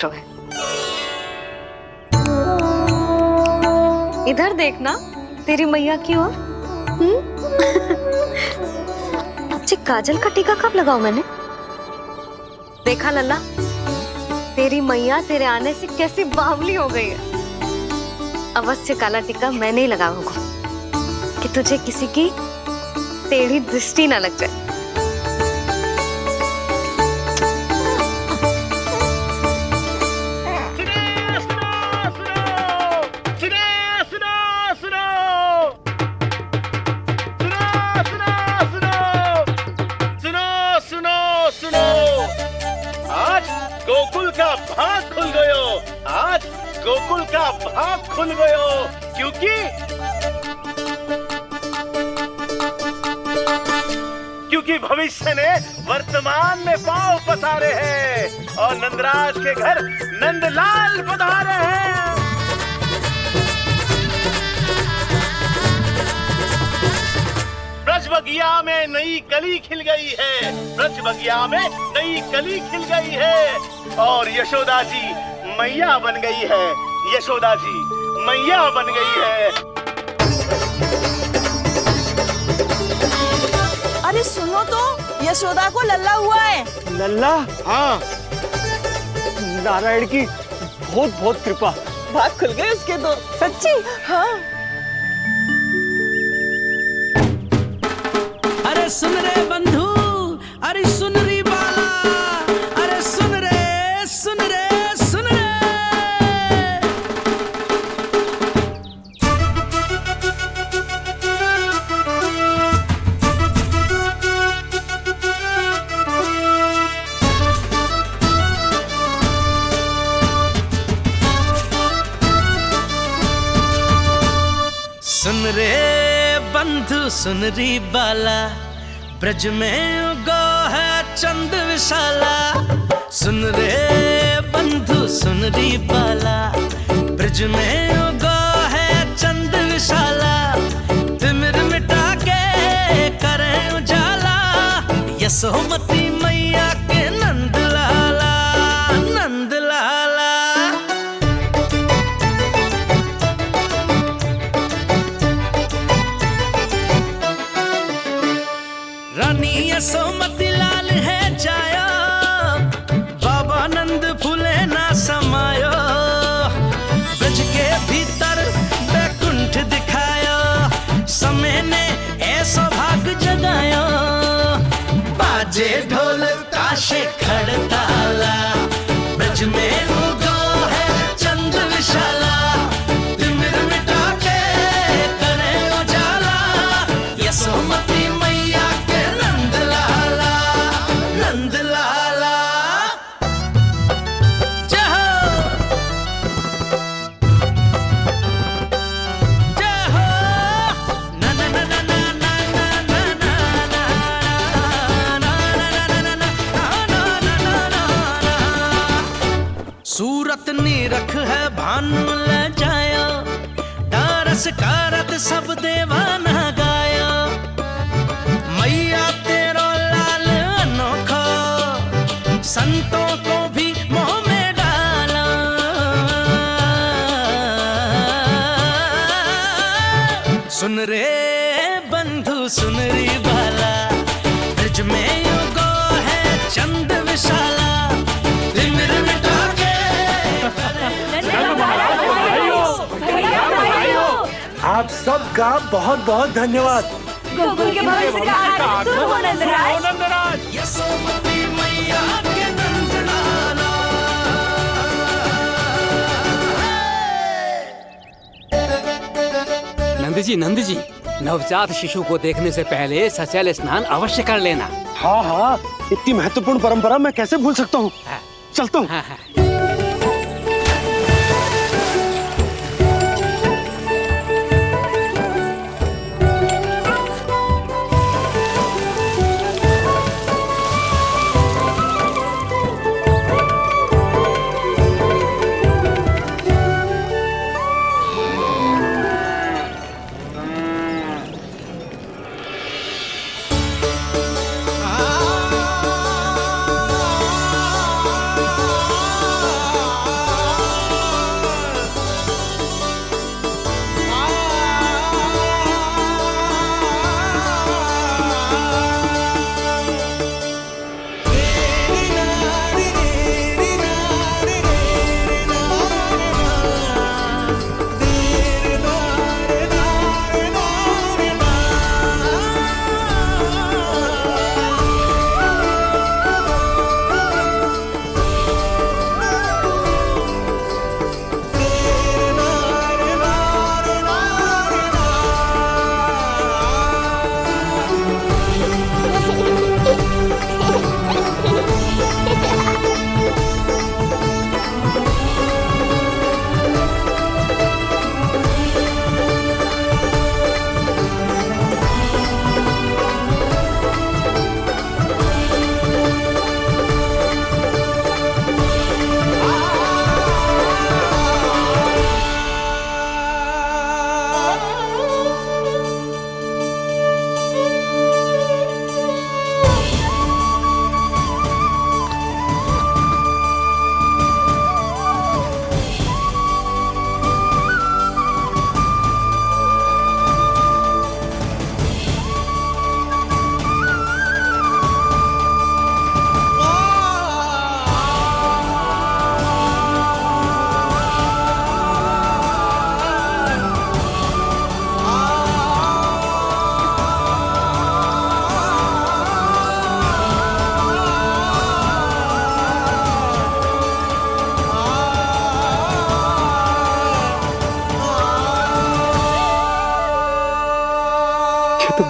है। इधर देखना तेरी मैया की ओर। अच्छी काजल का टीका कब लगाऊं मैंने? देखा लल्ला, तेरी मैया तेरे आने से कैसी बावली हो गई है। अवश्य काला टीका मैंने ही लगाया होगा कि तुझे किसी की टेढ़ी दृष्टि ना लग जाए। गोकुल का भाग खुल गयो। आज गोकुल का भाग खुल गयो क्योंकि भविष्य ने वर्तमान में पांव पसारे हैं और नंदराज के घर नंदलाल पधारे हैं। ब्रज बगिया में नई कली खिल गई है। ब्रज बगिया में नई कली खिल गई है और यशोदा जी मैया बन गई है। यशोदा जी मैया बन गई है। अरे सुनो तो, यशोदा को लल्ला हुआ है। लल्ला? हाँ, नारायण की बहुत बहुत कृपा। भाग खुल गए उसके तो। सच्ची? हाँ। अरे सुन रे बंधु, अरे सुन री बाला, अरे सुन रे, सुन रे, सुन रे। सुन रे बंधु, सुन री बाला, ब्रज में उगो है चंद विशाला। सुन रे बंधु, सुन री बाला, ब्रज में उगो है चंद विशाला। तिमिर मिटा के करें उजाला, यशोमती मैया के नंद लाला, नंद लाला। रानी यशोमती लाल है जायो, बाबा नंद फूले ना समायो। ब्रज के भीतर बैकुंठ दिखायो, समय ने ऐसा भाग जगायो। बाजे ढोल ताशे खड़ताला, ब्रज में उगो है चंद विशाला। तिमिर मिटा के करे उजाला, यशोमती मैया के नंद लाला, नंद लाला। जय हो, जय हो। ना ना ना ना ना ना ना ना ना ना ना ना ना ना। सूरत निरख है भानु ले जायो, दारस कारत सब देवाना गायो। मैया तेरो लाल अनोखा, संतों को भी मोह में डाला। सुन रे बंधु, सुन री बाला, ब्रज में उगो है चंद विशाला। तिमिर मिटा के आप सबका बहुत बहुत धन्यवाद। गोकुल के भविष्य का आरंभ शुरू हो नंदराज। यशोमती मैया के नंद लाला। नंद जी, नवजात शिशु को देखने से पहले सचैल स्नान अवश्य कर लेना। हाँ हाँ, इतनी महत्वपूर्ण परंपरा मैं कैसे भूल सकता हूँ। चलता हूँ। हाँ हाँ।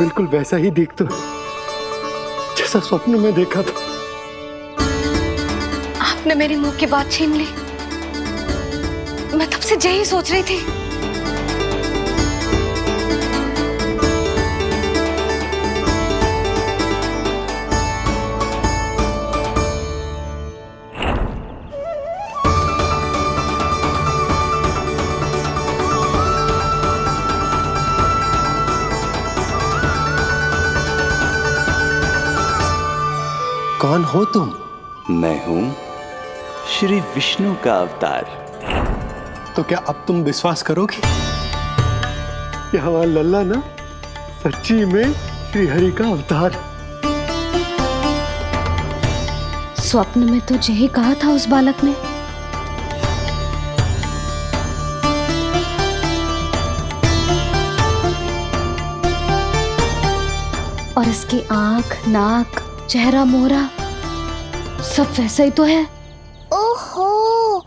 बिल्कुल वैसा ही दिखता है जैसा स्वप्न में देखा था। आपने मेरी मुंह की बात छीन ली। मैं तब से यही सोच रही थी। कौन हो तुम? मैं हूं श्री विष्णु का अवतार। तो क्या अब तुम विश्वास करोगे कि हमारा लल्ला ना सच्ची में श्री हरि का अवतार? स्वप्न में तो यही कहा था उस बालक ने। और इसकी आंख, नाक, चेहरा, मोहरा सब वैसा ही तो है। ओहो,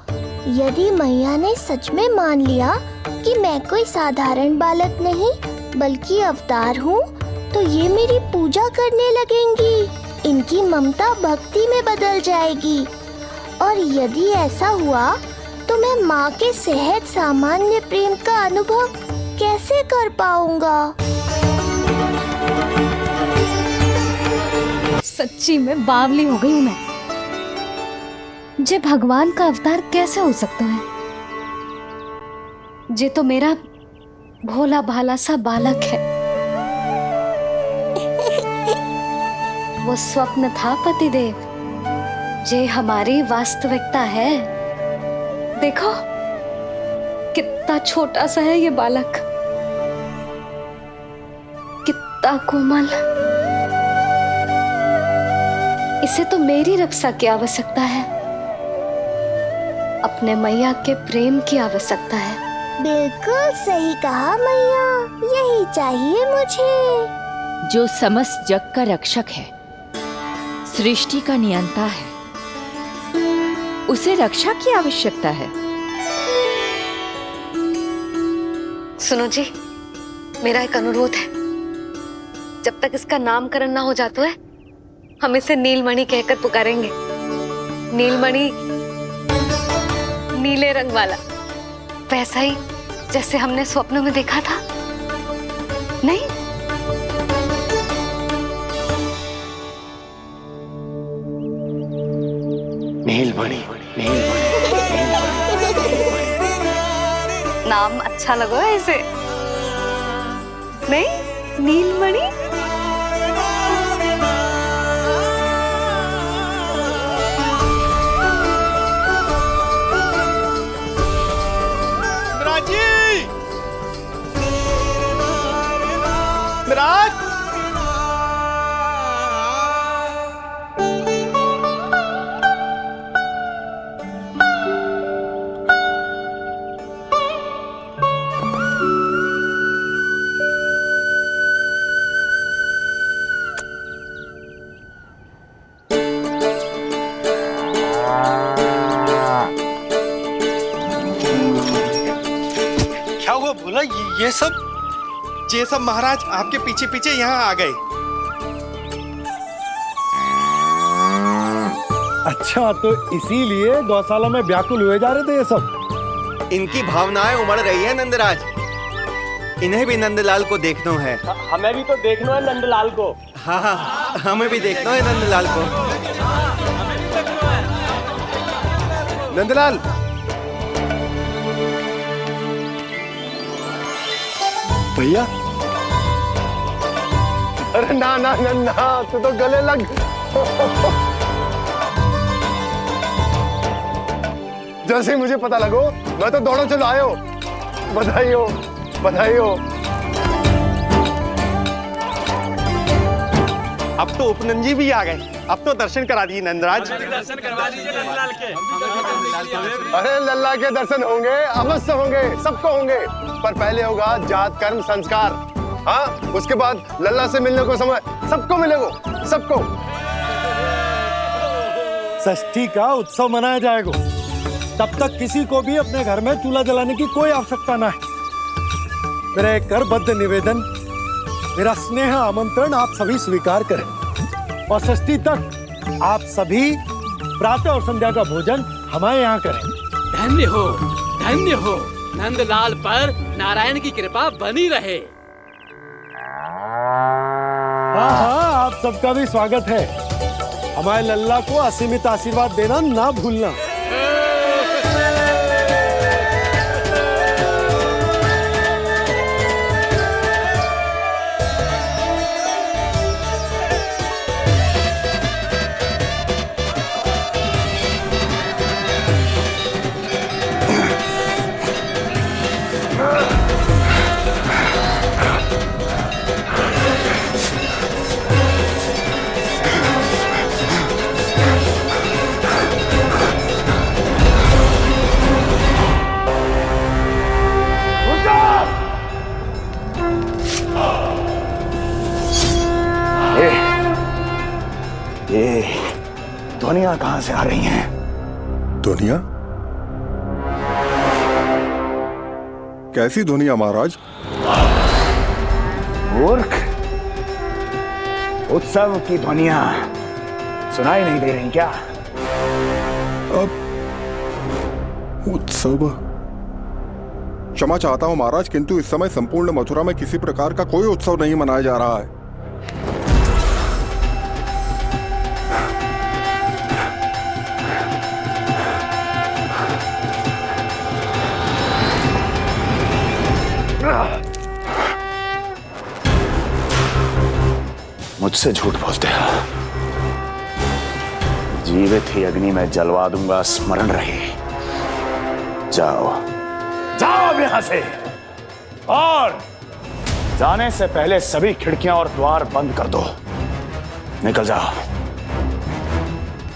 यदि मैया ने सच में मान लिया कि मैं कोई साधारण बालक नहीं बल्कि अवतार हूँ, तो ये मेरी पूजा करने लगेंगी। इनकी ममता भक्ति में बदल जाएगी। और यदि ऐसा हुआ तो मैं माँ के सहज सामान्य प्रेम का अनुभव कैसे कर पाऊंगा? सच्ची में बावली हो गई हूँ मैं। जे भगवान का अवतार कैसे हो सकता है? जे तो मेरा भोला भाला सा बालक है। वो स्वप्न था पतिदेव, जे हमारी वास्तविकता है। देखो कितना छोटा सा है ये बालक, कितना कोमल। इसे तो मेरी रक्षा की आवश्यकता है, अपने मैया के प्रेम की आवश्यकता है। बिल्कुल सही कहा मैया, यही चाहिए मुझे। जो समस्त जग का रक्षक है, सृष्टि का नियंता है, उसे रक्षा की आवश्यकता है। सुनो जी, मेरा एक अनुरोध है। जब तक इसका नामकरण ना हो जाता है, हम इसे नीलमणि कहकर पुकारेंगे। नीलमणि नीले रंग वाला, वैसा ही जैसे हमने स्वप्न में देखा था। नहीं? नीलमणि। नाम अच्छा लगा है इसे, नहीं? नीलमणि। नंदराज, क्या हुआ बोला? ये सब महाराज आपके पीछे पीछे यहाँ आ गए। अच्छा, तो इसीलिए गौशाला में व्याकुल हुए जा रहे थे ये सब? इनकी भावनाएं उमड़ रही है नंदराज। इन्हें भी नंदलाल को देखना है। हमें भी तो देखना है नंदलाल को। हाँ हाँ, हमें भी देखना है नंदलाल को। नंदलाल, भैया। अरे ना ना ना ना, तू तो गले लग। जैसे ही मुझे पता लगो मैं तो दौड़ो चलो आयो। बधाई हो, बधाई हो। अब तो उपनंजी भी आ गए। अब तो दर्शन करा दिए नंदराज। दर्शन करवा दीजिए नंदलाल के। अरे लल्ला के दर्शन होंगे, अवश्य होंगे, सबको होंगे। पर पहले होगा जात कर्म संस्कार। हाँ, उसके बाद लल्ला से मिलने को समय सबको मिलेगा, सबको। षष्ठी का उत्सव मनाया जाएगा। तब तक किसी को भी अपने घर में चूल्हा जलाने की कोई आवश्यकता ना है। मेरा एक करबद्ध निवेदन मेरा स्नेह आमंत्रण आप सभी स्वीकार करें और षष्ठी तक आप सभी प्रातः और संध्या का भोजन हमारे यहाँ करें। धन्य हो नंदलाल पर नारायण की कृपा बनी रहे। हाँ, आप सबका भी स्वागत है। हमारे लल्ला को असीमित आशीर्वाद देना ना भूलना। ये ध्वनियां कहां से आ रही हैं? ध्वनियां? कैसी ध्वनियां महाराज? मूर्ख, उत्सव की ध्वनियां सुनाई नहीं दे रही क्या? अब उत्सव? क्षमा चाहता हूं महाराज, किंतु इस समय संपूर्ण मथुरा में किसी प्रकार का कोई उत्सव नहीं मनाया जा रहा है। मुझसे झूठ बोलते हो। जीवित ही अग्नि में जलवा दूंगा, स्मरण रहे। जाओ जाओ अब यहां से, और जाने से पहले सभी खिड़कियां और द्वार बंद कर दो। निकल जाओ।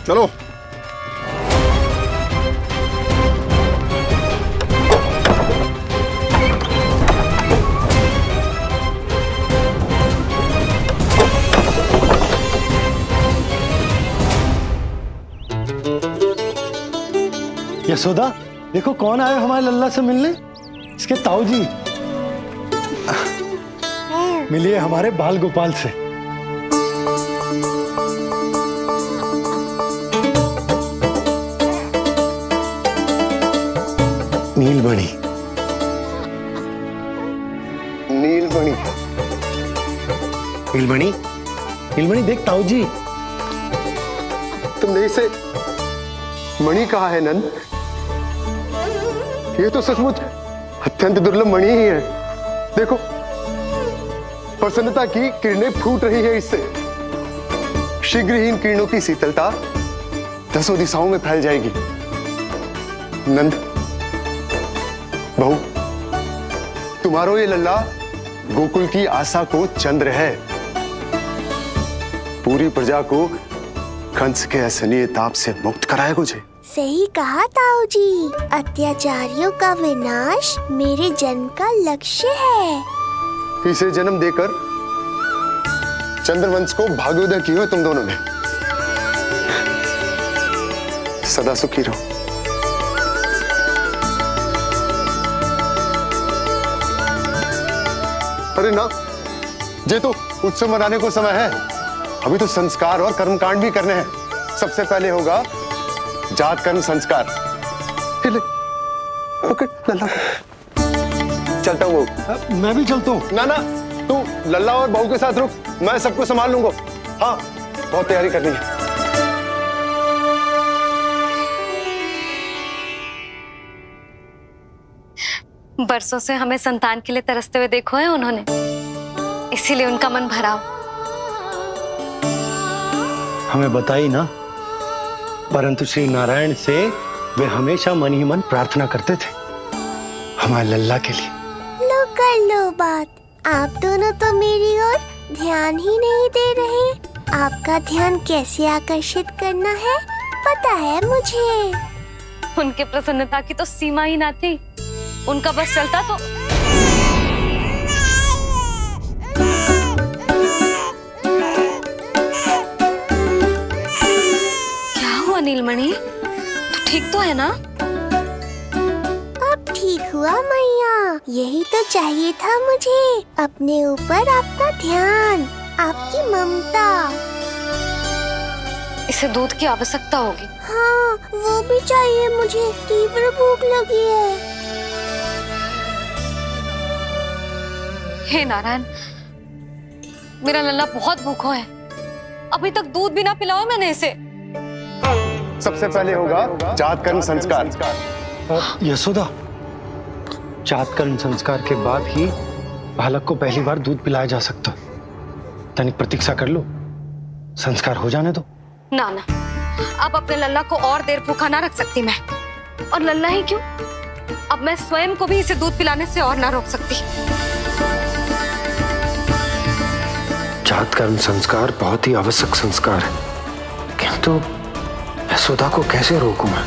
चलो। यशोदा, देखो कौन आया हमारे लल्ला से मिलने। इसके ताऊ जी। मिलिए हमारे बाल गोपाल से। नीलमणि, नीलमणि, नीलमणि, नीलमणि देख ताऊ जी। तुमने इसे मणि कहा है नंद? ये तो सचमुच अत्यंत दुर्लभ मणि ही है। देखो, प्रसन्नता की किरणें फूट रही है इससे। शीघ्र ही इन किरणों की शीतलता 10 दिशाओं में फैल जाएगी। नंद, बहू, तुम्हारो ये लल्ला गोकुल की आशा को चंद्र है। पूरी प्रजा को कंस के असहनीय ताप से मुक्त कराए मुझे। सही कहा ताऊ जी, अत्याचारियों का विनाश मेरे जन्म का लक्ष्य है। इसे जन्म देकर चंद्रवंश को भाग्योदय किया तुम दोनों ने। सदा सुखी रहो। अरे ना, ये तो उत्सव मनाने को समय है। अभी तो संस्कार और कर्मकांड भी करने हैं। सबसे पहले होगा जात कर्म संस्कार। ओके लल्ला, चलता हूँ। मैं भी चलता हूँ। ना ना, तू लल्ला और बहू के साथ रुक, मैं सबको संभाल लूंगा। हाँ, बहुत तैयारी करनी है। बरसों से हमें संतान के लिए तरसते हुए देखो है उन्होंने, इसीलिए उनका मन भरा हो। हमें बताई ना, परंतु श्री नारायण से वे हमेशा मन ही मन प्रार्थना करते थे हमारे लल्ला के लिए। लो कर लो बात। आप दोनों तो मेरी ओर ध्यान ही नहीं दे रहे। आपका ध्यान कैसे आकर्षित करना है पता है मुझे। उनके प्रसन्नता की तो सीमा ही ना थी। उनका बस चलता तो क्या हुआ नीलमणि, तू ठीक तो है ना? अब ठीक हुआ मैया। यही तो चाहिए था मुझे। अपने ऊपर आपका ध्यान, आपकी ममता। इसे दूध की आवश्यकता होगी। हाँ, वो भी चाहिए मुझे। तीव्र भूख लगी है। हे नारायण, मेरा लल्ला बहुत भूखा है। अभी तक दूध भी ना पिलाओ मैंने इसे। सबसे पहले होगा जात कर्म संस्कार। यशोदा, जात कर्म संस्कार के बाद ही बालक को पहली बार दूध पिलाया जा सकता। तनिक प्रतीक्षा कर लो, संस्कार हो जाने दो। ना ना, अब अपने लल्ला को और देर भूखा ना रख सकती मैं। और लल्ला ही क्यों, अब मैं स्वयं को भी इसे दूध पिलाने से और ना रोक सकती। जात कर्म संस्कार बहुत ही आवश्यक संस्कार है, किंतु यशोदा को कैसे रोकूं मैं?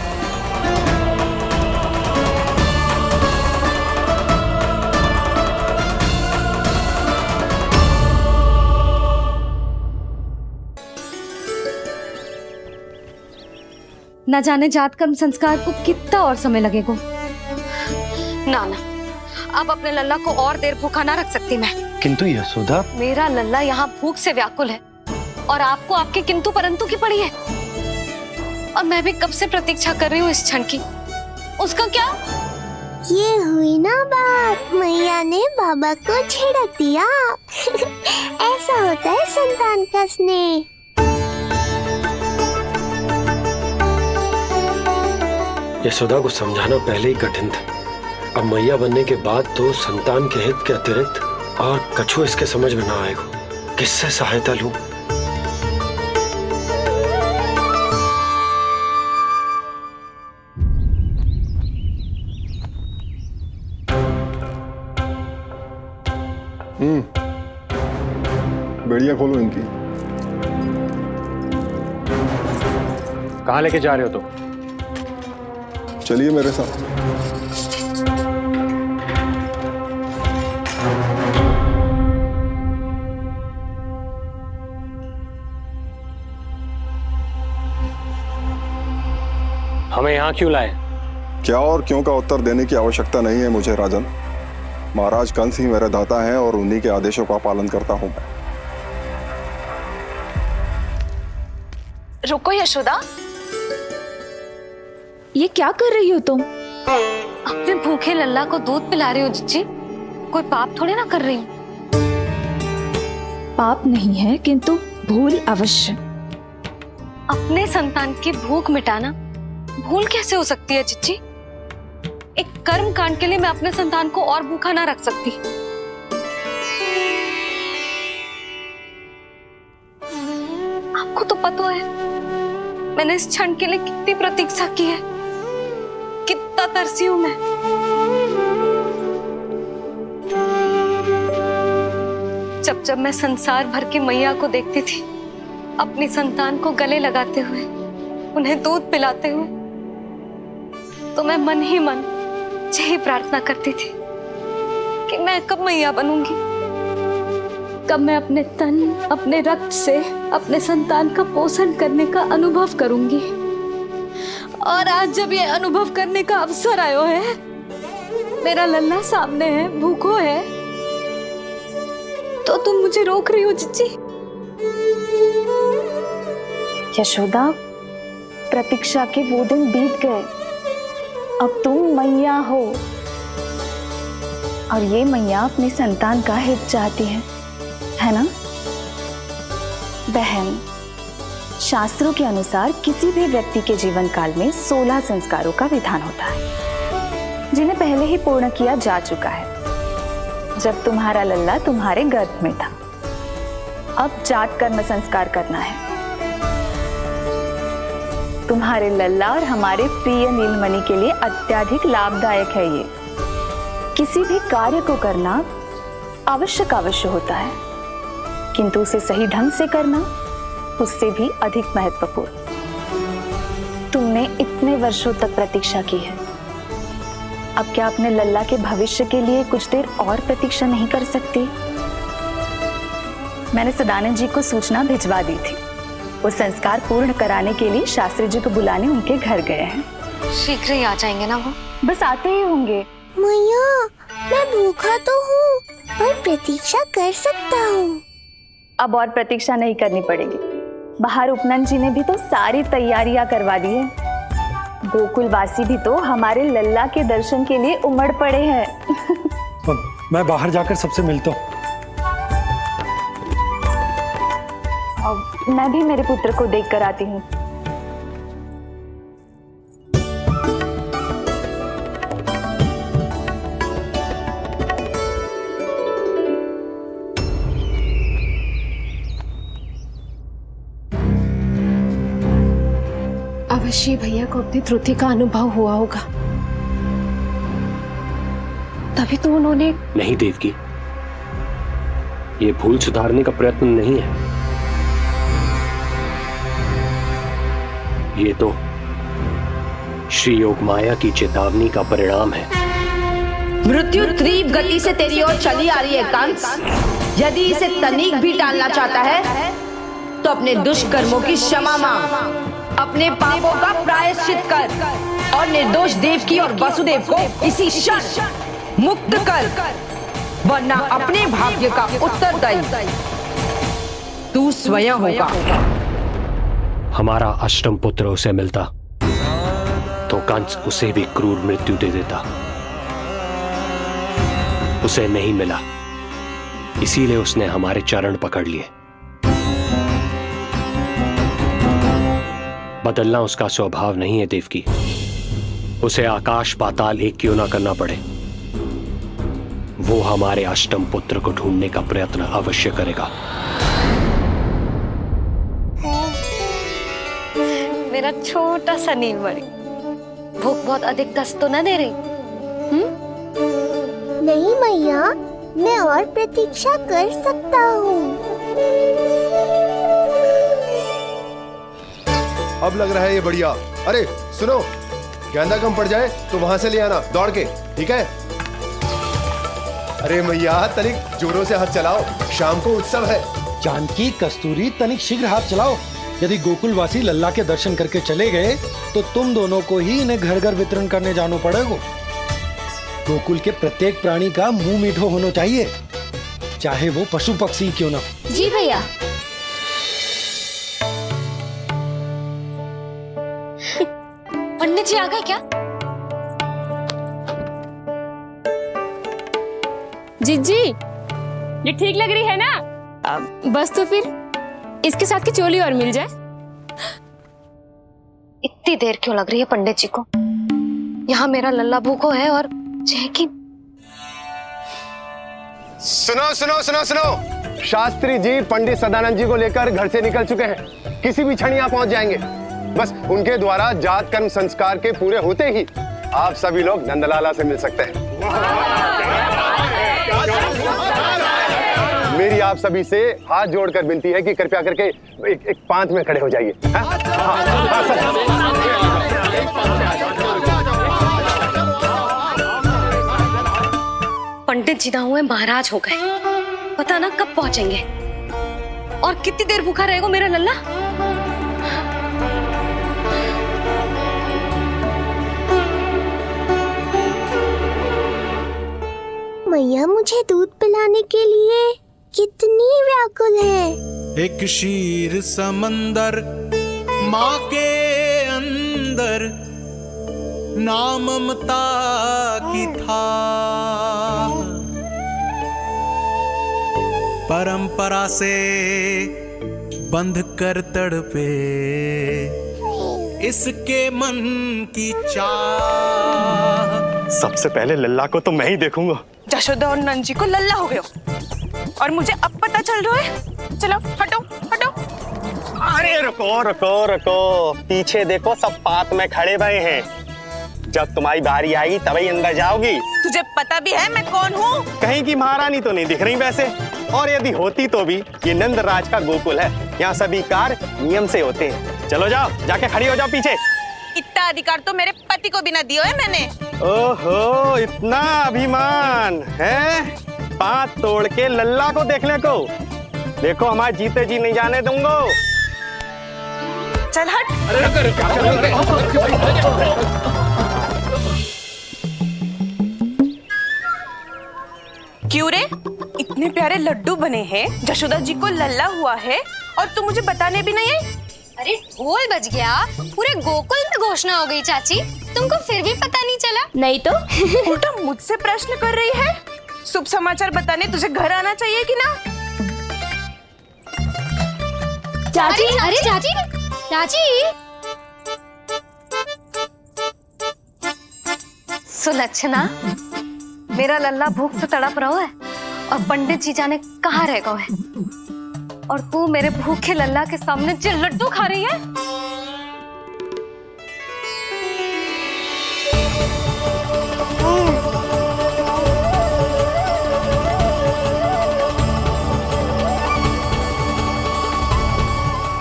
न जाने जात कर्म संस्कार को कितना और समय लगेगा। ना ना, अब अपने लल्ला को और देर भूखा ना रख सकती मैं। किंतु यशोदा, मेरा लल्ला यहाँ भूख से व्याकुल है और आपको आपके किंतु परंतु की पड़ी है। और मैं भी कब से प्रतीक्षा कर रही हूँ इस क्षण की। उसका क्या? ये हुई ना बात, मैया ने बाबा को छिड़क दिया। ऐसा होता है संतान का स्नेह। यशोदा को समझाना पहले ही कठिन था, अब मैया बनने के बाद तो संतान के हित के अतिरिक्त और कछु इसके समझ में ना आएगा। किससे सहायता लूं? बढ़िया, खोलो इनकी। कहाँ लेके जा रहे हो तुम? चलिए मेरे साथ। हमें यहाँ क्यों लाए? क्या और क्यों का उत्तर देने की आवश्यकता नहीं है मुझे राजन। महाराज कंस ही मेरे दाता हैं और उन्हीं के आदेशों का पालन करता हूँ मैं। रुको यशोदा, ये क्या कर रही हो तुम? अपने भूखे लल्ला को दूध पिला रही हो जिज्जी। कोई पाप थोड़ी ना कर रही हूँ। पाप नहीं है, किंतु भूल अवश्य। अपने संतान की भूख मिटाना भूल कैसे हो सकती है जिज्जी? एक कर्म कांड के लिए मैं अपने संतान को और भूखा ना रख सकती। आपको तो पता है मैंने इस क्षण के लिए कितनी प्रतीक्षा की है, कितना तरसी हूं मैं। जब जब मैं संसार भर की मैया को देखती थी अपनी संतान को गले लगाते हुए, उन्हें दूध पिलाते हुए, तो मैं मन ही मन यही प्रार्थना करती थी कि मैं कब मैया बनूंगी, कब मैं अपने तन अपने रक्त से अपने संतान का पोषण करने का अनुभव करूंगी। और आज जब ये अनुभव करने का अवसर आयो है, मेरा लल्ला सामने है, भूखो है, तो तुम मुझे रोक रही हो जिज्जी। यशोदा, प्रतीक्षा के वो दिन बीत गए। अब तुम मैया हो और ये मैया अपनी संतान का हित चाहती है ना? बहन, शास्त्रों के अनुसार किसी भी व्यक्ति के जीवन काल में 16 संस्कारों का विधान होता है, जिन्हें पहले ही पूर्ण किया जा चुका है जब तुम्हारा लल्ला तुम्हारे गर्भ में था। अब जात कर्म संस्कार करना है। तुम्हारे लल्ला और हमारे प्रिय नीलमणि के लिए अत्यधिक लाभदायक है ये। किसी भी कार्य को करना अवश्य होता है, किंतु उसे सही ढंग से करना उससे भी अधिक महत्वपूर्ण। तुमने इतने वर्षों तक प्रतीक्षा की है, अब क्या अपने लल्ला के भविष्य के लिए कुछ देर और प्रतीक्षा नहीं कर सकती? मैंने सदानंद जी को सूचना भिजवा दी थी। वो संस्कार पूर्ण कराने के लिए शास्त्री जी को बुलाने उनके घर गए हैं। शीघ्र ही आ जाएंगे ना वो? बस आते ही होंगे। मैया, मैं भूखा तो हूँ, पर प्रतीक्षा कर सकता हूँ। अब और प्रतीक्षा नहीं करनी पड़ेगी। बाहर उपनंद जी ने भी तो सारी तैयारियां करवा दी है। गोकुलवासी भी तो हमारे लल्ला के दर्शन के लिए उमड़ पड़े हैं। मैं बाहर जाकर सबसे मिलता हूँ। मैं भी मेरे पुत्र को देख कर आती हूँ। अवश्य भैया को अपनी त्रुटि का अनुभव हुआ होगा, तभी तो उन्होंने। नहीं देवकी, ये भूल सुधारने का प्रयत्न नहीं है। ये तो श्री योग माया की चेतावनी का परिणाम है। मृत्यु तीव्र गति से तेरी ओर चली आ रही है कंस। यदि इसे तनिक भी टालना चाहता है तो अपने दुष्कर्मों की क्षमा मांग, अपने पापों का प्रायश्चित कर और निर्दोष देवकी और वसुदेव को इसी क्षण मुक्त कर, वरना अपने भाग्य का उत्तरदायी तू स्वयं होगा। हमारा अष्टम पुत्र उसे मिलता तो कंस उसे भी क्रूर मृत्यु दे देता। उसे नहीं मिला, इसीलिए उसने हमारे चरण पकड़ लिए। बदलना उसका स्वभाव नहीं है देवकी। उसे आकाश पाताल एक क्यों ना करना पड़े, वो हमारे अष्टम पुत्र को ढूंढने का प्रयत्न अवश्य करेगा। मेरा छोटा सा नीलमणि, भूख बहुत अधिक कष्ट तो न दे रही? नहीं मैया, मैं और प्रतीक्षा कर सकता हूँ। अब लग रहा है ये बढ़िया। अरे सुनो, गेंदा कम पड़ जाए तो वहां से ले आना दौड़ के, ठीक है? अरे मैया तनिक जोरों से हाथ चलाओ, शाम को उत्सव है। जानकी, कस्तूरी, तनिक शीघ्र हाथ चलाओ। यदि गोकुलवासी लल्ला के दर्शन करके चले गए तो तुम दोनों को ही इन्हें घर घर वितरण करने जाना पड़ेगा। गोकुल के प्रत्येक प्राणी का मुंह मीठो होना चाहिए, चाहे वो पशु पक्षी क्यों ना। जी भैया। पंडित जी आ गए क्या? जीजी, ये ठीक लग रही है ना? बस तो फिर इसके साथ की चोली और मिल जाए। इतनी देर क्यों लग रही है पंडित जी को? यहाँ मेरा लल्ला भूखो है और जय की। सुनो सुनो सुनो सुनो, शास्त्री जी पंडित सदानंद जी को लेकर घर से निकल चुके हैं। किसी भी क्षण यहाँ पहुंच जाएंगे। बस उनके द्वारा जात कर्म संस्कार के पूरे होते ही आप सभी लोग नंदलाला से मिल सकते हैं। मेरी आप सभी से हाथ जोड़कर विनती है कि कृपया करके एक पांत में खड़े हो जाइए। पंडित जी ना हुए महाराज हो गए, पता ना कब पहुंचेंगे और कितनी देर भूखा रहेगा मेरा लल्ला। मैया मुझे दूध पिलाने के लिए कितनी व्याकुल है। एक शीर समंदर माँ के अंदर, नाम ममता की था। परंपरा से बंध कर तड़पे इसके मन की चाह। सबसे पहले लल्ला को तो मैं ही देखूंगा। यशोदा और नंद जी को लल्ला हो गयो और मुझे अब पता चल रहा है। चलो हटो हटो। अरे रुको रुको रुको, पीछे देखो, सब पात में खड़े भये हैं। जब तुम्हारी बारी आएगी तभी अंदर जाओगी। तुझे पता भी है मैं कौन हूँ? कहीं की महारानी तो नहीं दिख रही वैसे, और यदि होती तो भी ये नंदराज का गोकुल है, यहाँ सभी कार्य नियम से होते हैं। चलो जाओ, जाके खड़ी हो जाओ पीछे। इतना अधिकार तो मेरे पति को भी ना दिया है मैंने। ओहो, इतना अभिमान है? पांव तोड़ के लल्ला को देखने को। देखो हमारे जीते जी नहीं जाने दूंगा। चल हट। क्यों रे? इतने प्यारे लड्डू बने हैं, जशोदा जी को लल्ला हुआ है और तू मुझे बताने भी नहीं आई? अरे ढोल बज गया, पूरे गोकुल में घोषणा हो गई चाची, तुमको फिर भी पता नहीं चला? नहीं तो उल्टा मुझसे प्रश्न कर रही है। शुभ समाचार बताने तुझे घर आना चाहिए कि ना? चाची, अरे चाची, चाची। सुलक्षणा, मेरा लल्ला भूख से तड़प रहा है और पंडित जी जाने कहाँ रह गए हैं, और तू मेरे भूखे लल्ला के सामने जो लड्डू खा रही है।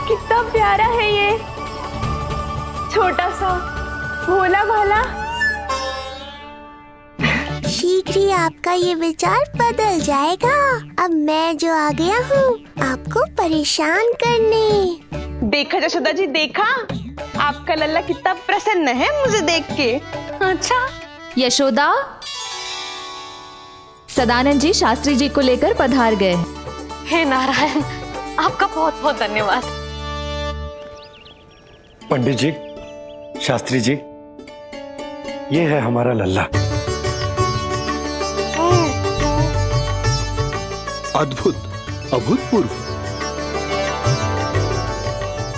कितना प्यारा है ये, छोटा सा भोला भाला। शीघ्र ही आपका ये विचार बदल जाएगा। अब मैं जो आ गया हूँ आपको परेशान करने। देखा जशोदा जी, देखा आपका लल्ला कितना प्रसन्न है मुझे देख के। अच्छा यशोदा, सदानंद जी शास्त्री जी को लेकर पधार गए। हे नारायण, आपका बहुत बहुत धन्यवाद। पंडित जी, शास्त्री जी, ये है हमारा लल्ला। अद्भुत, अभूतपूर्व।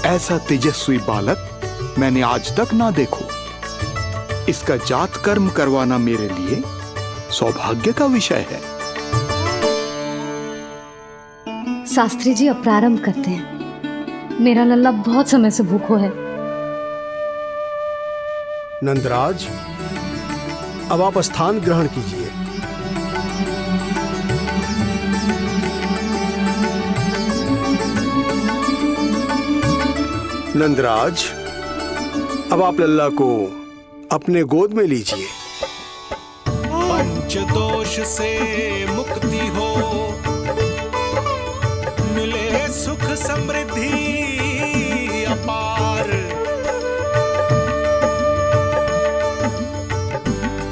ऐसा तेजस्वी बालक मैंने आज तक ना देखो। इसका जात कर्म करवाना मेरे लिए सौभाग्य का विषय है। शास्त्री जी, अब प्रारंभ करते हैं। मेरा लल्ला बहुत समय से भूखो है। नंदराज, अब आप स्थान ग्रहण कीजिए। नंदराज, अब आप लल्ला को अपने गोद में लीजिए। पंच दोष से मुक्ति हो, मिले सुख समृद्धि अपार।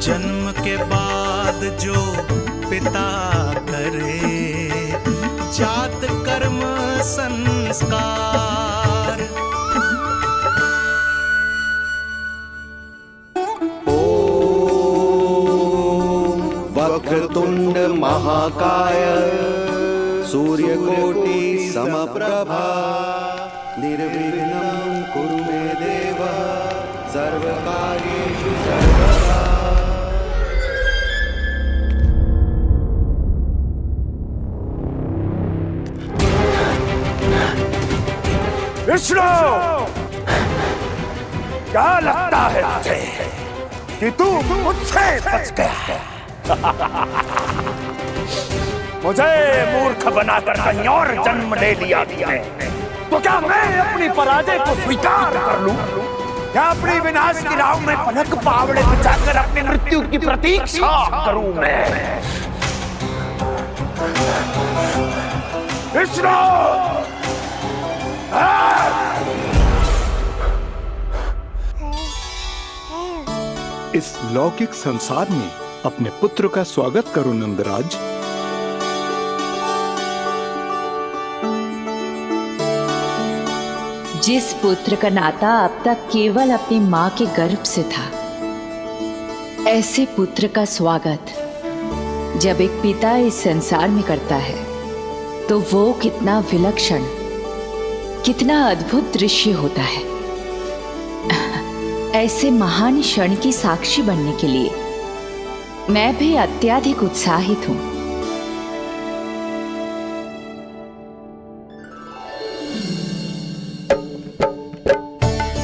जन्म के बाद जो पिता करे, जात कर्म संस्कार। वक्रतुंड महाकाय, सूर्यकोटि समप्रभा, निर्विघ्नं कुरु मे देव, सर्वकार्येषु सर्वदा। विष्णु, क्या लगता है तुझे कि तू मुझसे बच गया? मुझे मूर्ख बनाकर कहीं और जन्म ले लिया है, तो क्या मैं अपनी पराजय को स्वीकार कर लूं? क्या अपनी विनाश की राह में पलक पावड़े बचाकर अपनी मृत्यु की प्रतीक्षा करूं मैं? विष्णु, इस लौकिक संसार में अपने पुत्र का स्वागत करो नंदराज। जिस पुत्र का नाता अब तक केवल अपनी माँ के गर्भ से था, ऐसे पुत्र का स्वागत जब एक पिता इस संसार में करता है तो वो कितना विलक्षण, कितना अद्भुत दृश्य होता है। ऐसे महान क्षण की साक्षी बनने के लिए मैं भी अत्यधिक उत्साहित हूँ।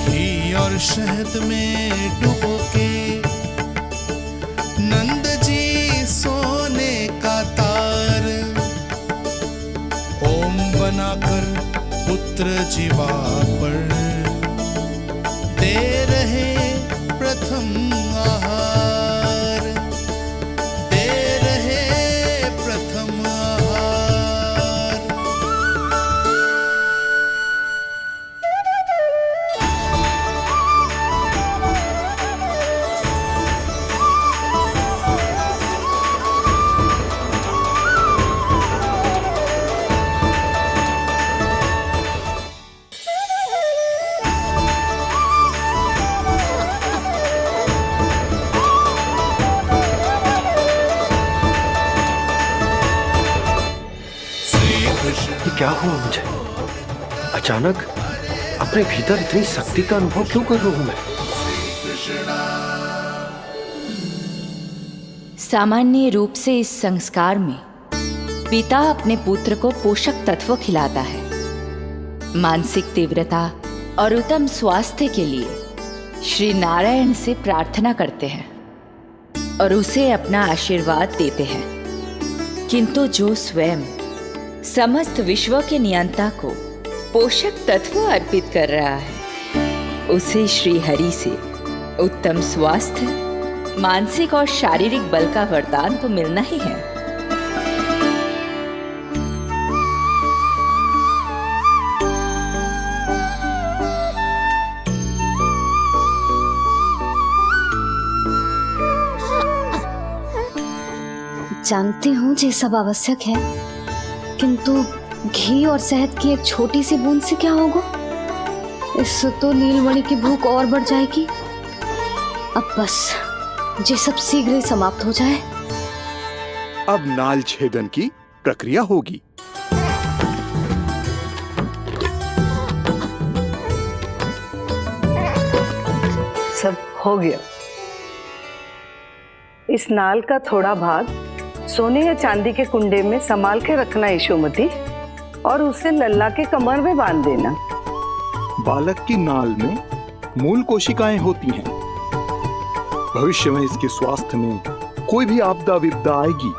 घी और शहद में डुबो के नंद जी सोने का तार, ओम बनाकर पुत्र जीवा पर दे रहे प्रथम आहार, दे रहे प्रथम आहार। क्या हुआ मुझे? अचानक अपने भीतर इतनी शक्ति का अनुभव क्यों कर रहा हूं मैं? सामान्य रूप से इस संस्कार में पिता अपने पुत्र को पोषक तत्व खिलाता है। मानसिक तीव्रता और उत्तम स्वास्थ्य के लिए श्री नारायण से प्रार्थना करते हैं और उसे अपना आशीर्वाद देते हैं। किंतु जो स्वयं समस्त विश्व के नियंता को पोषक तत्व अर्पित कर रहा है, उसे श्री हरि से उत्तम स्वास्थ्य, मानसिक और शारीरिक बल का वरदान तो मिलना ही है। जानती हूँ ये सब आवश्यक है, किंतु घी और शहद की एक छोटी सी बूंद से क्या होगा? इससे तो नीलमणि की भूख और बढ़ जाएगी। अब बस ये सब शीघ्र ही समाप्त हो जाए। अब नाल छेदन की प्रक्रिया होगी। सब हो गया। इस नाल का थोड़ा भाग सोने या चांदी के कुंडे में संभाल के रखना यशोमती, और उसे लल्ला के कमर में बांध देना। बालक की नाल में मूल कोशिकाएं होती हैं। भविष्य में इसके स्वास्थ्य में कोई भी आपदा विपदा आएगी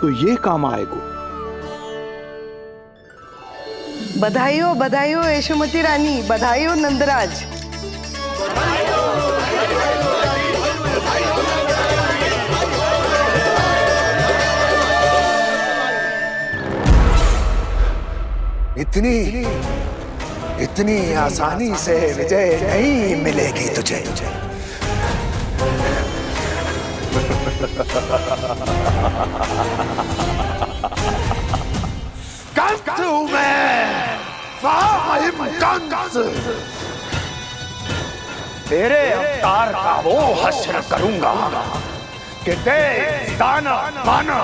तो ये काम आएगा। बधाई हो यशोमती रानी, बधाई हो नंदराज। इतनी आसानी से विजय नहीं मिलेगी तुझे। तेरे अवतार का वो हश्र करूंगा कि देश, दाना, माना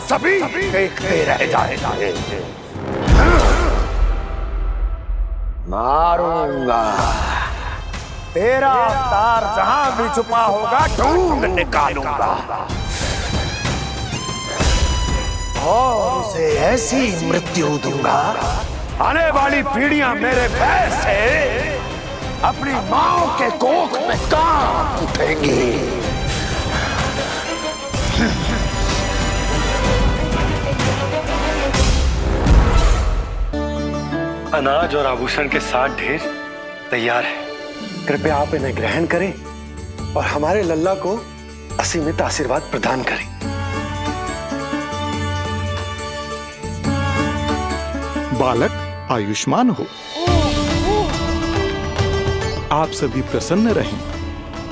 सभी देखते रह जाएंगे। मारूंगा तेरा अवतार, जहां भी छुपा होगा ढूंढ निकालूंगा और उसे ऐसी मृत्यु दूंगा, आने वाली पीढ़ियां मेरे भय से अपनी मां के कोख में कांप उठेंगी। अनाज और आभूषण के साथ ढेर तैयार है। कृपया आप इन्हें ग्रहण करें और हमारे लल्ला को असीमित आशीर्वाद प्रदान करें। बालक आयुष्मान हो। आप सभी प्रसन्न रहें।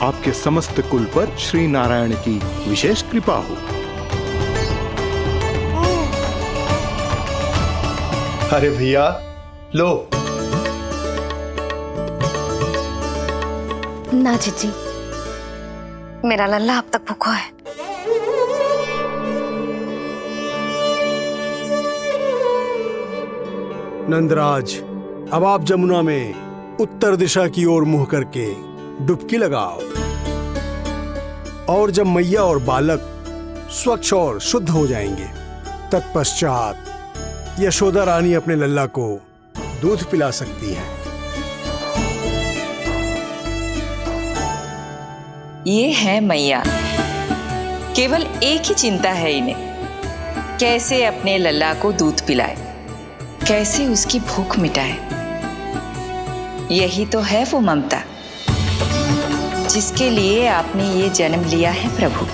आपके समस्त कुल पर श्री नारायण की विशेष कृपा हो। अरे भैया लो। ना जीजी, मेरा लल्ला अब तक भूखा है। नंदराज, अब आप जमुना में उत्तर दिशा की ओर मुंह करके डुबकी लगाओ, और जब मैया और बालक स्वच्छ और शुद्ध हो जाएंगे, तत्पश्चात यशोदा रानी अपने लल्ला को दूध पिला सकती है। ये है मैया, केवल एक ही चिंता है इन्हें, कैसे अपने लल्ला को दूध पिलाए, कैसे उसकी भूख मिटाए। यही तो है वो ममता जिसके लिए आपने ये जन्म लिया है प्रभु।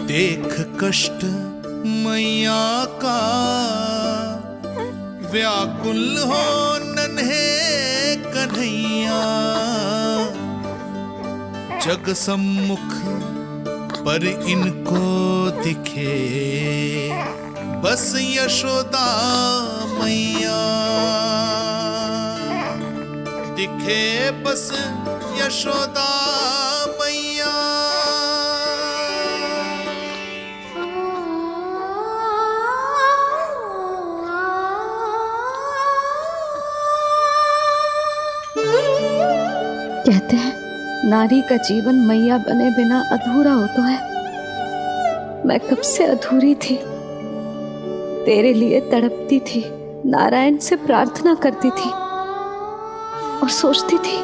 देख कष्ट मैया का व्याकुल हो नन्हे कन्हैया, बढ़ैया जग सम्मुख पर इनको दिखे बस यशोदा मैया, दिखे बस यशोदा मैया। कहते हैं नारी का जीवन मैया बने बिना अधूरा होता है। मैं कब से अधूरी थी, तेरे लिए तड़पती थी, नारायण से प्रार्थना करती थी और सोचती थी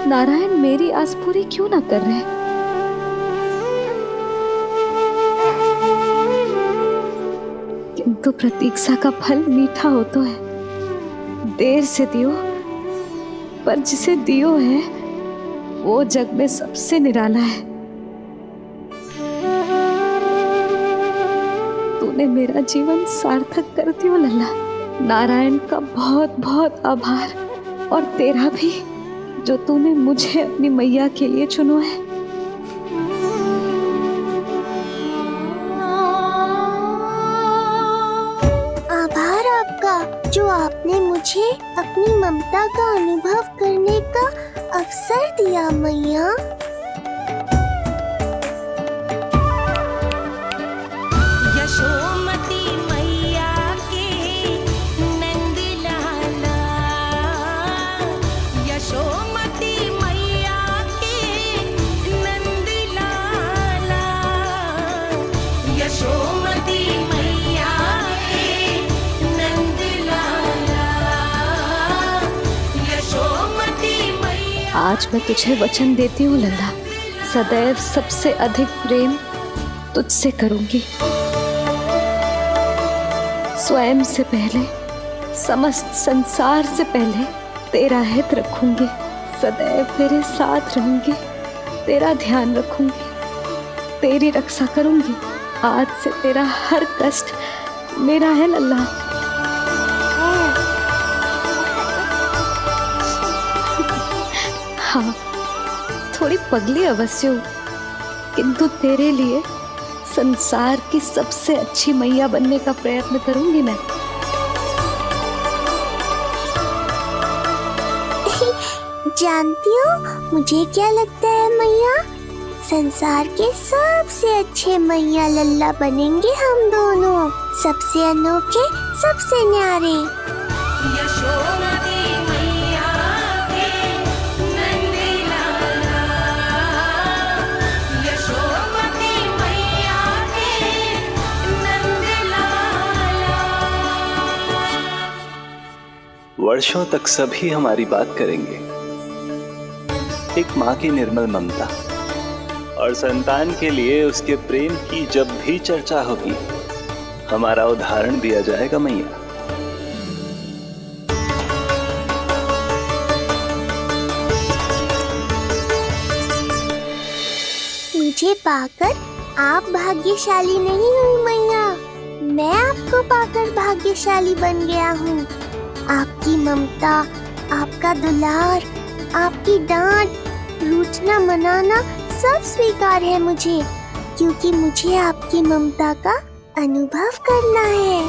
नारायण मेरी आस पूरी क्यों ना कर रहे। किंतु प्रतीक्षा का फल मीठा होता है। देर से दियो पर जिसे दियो है वो जग में सबसे निराला है। तूने मेरा जीवन सार्थक कर दियो लल्ला। नारायण का बहुत बहुत आभार और तेरा भी, जो तूने मुझे अपनी मैया के लिए चुनो है। आभार आपका, जो आपने मुझे अपनी ममता का अनुभव करने का अवसर दिया मैया। यशोमती मैया के नंद लाला, यशोमती मैया के नंद लाला, यशोमती मैया के नंद लाला, यशोमती मैया। आज मैं तुझे वचन देती हूँ लल्ला, सदैव सबसे अधिक प्रेम तुझसे करूंगी। स्वयं से पहले, समस्त संसार से पहले तेरा हित रखूंगी। सदैव तेरे साथ रहूंगी, तेरा ध्यान रखूंगी, तेरी रक्षा करूंगी। आज से तेरा हर कष्ट मेरा है लल्ला। हाँ, थोड़ी पगली अवश्य हूँ, किंतु तेरे लिए संसार की सबसे अच्छी मैया बनने का प्रयत्न करूंगी मैं। जानती हो मुझे क्या लगता है मैया, संसार के सबसे अच्छे मैया लल्ला बनेंगे हम दोनों, सबसे अनोखे, सबसे न्यारे। यशोमती मैया के नंद लाला, यशोमती मैया के नंद लाला। वर्षों तक सभी हमारी बात करेंगे। एक माँ की निर्मल ममता और संतान के लिए उसके प्रेम की जब भी चर्चा होगी, हमारा उदाहरण दिया जाएगा मैया। मुझे पाकर आप भाग्यशाली नहीं हुई मैया, मैं आपको पाकर भाग्यशाली बन गया हूँ। आपकी ममता, आपका दुलार, आपकी डांट, रूठना मनाना सब स्वीकार है मुझे, क्योंकि मुझे आपकी ममता का अनुभव करना है।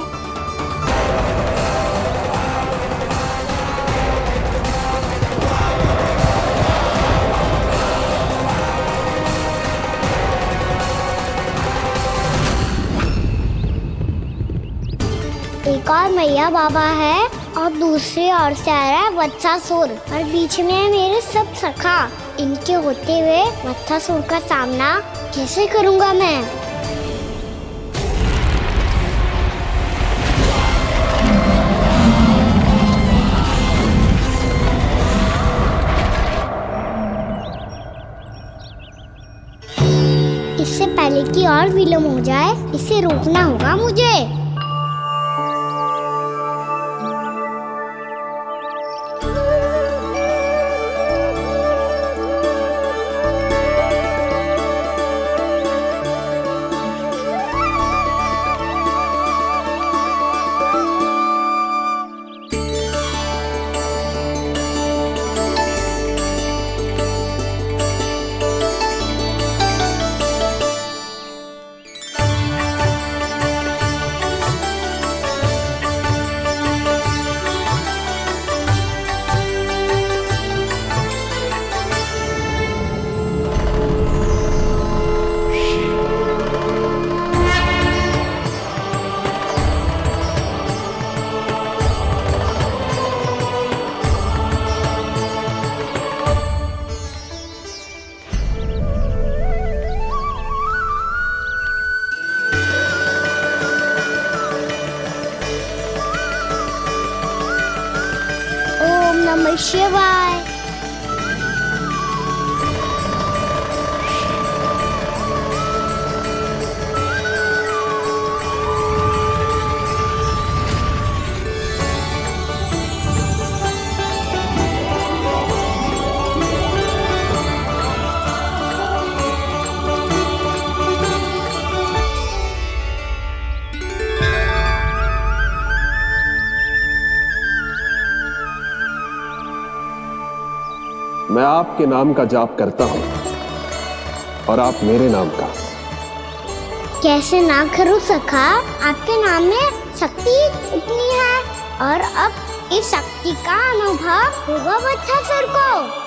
एक और मैया बाबा है और दूसरी ओर से आ रहा है वत्सासुर और बीच में है मेरे सब सखा। इनके होते हुए वत्सासुर का सामना कैसे करूंगा मैं? इससे पहले कि और विलम्ब हो जाए, इसे रोकना होगा मुझे। नमः शिवाय। मैं आपके नाम का जाप करता हूं और आप मेरे नाम का। कैसे ना करूं सखा, आपके नाम में शक्ति इतनी है और अब इस शक्ति का अनुभव होगा बच्चासुर को।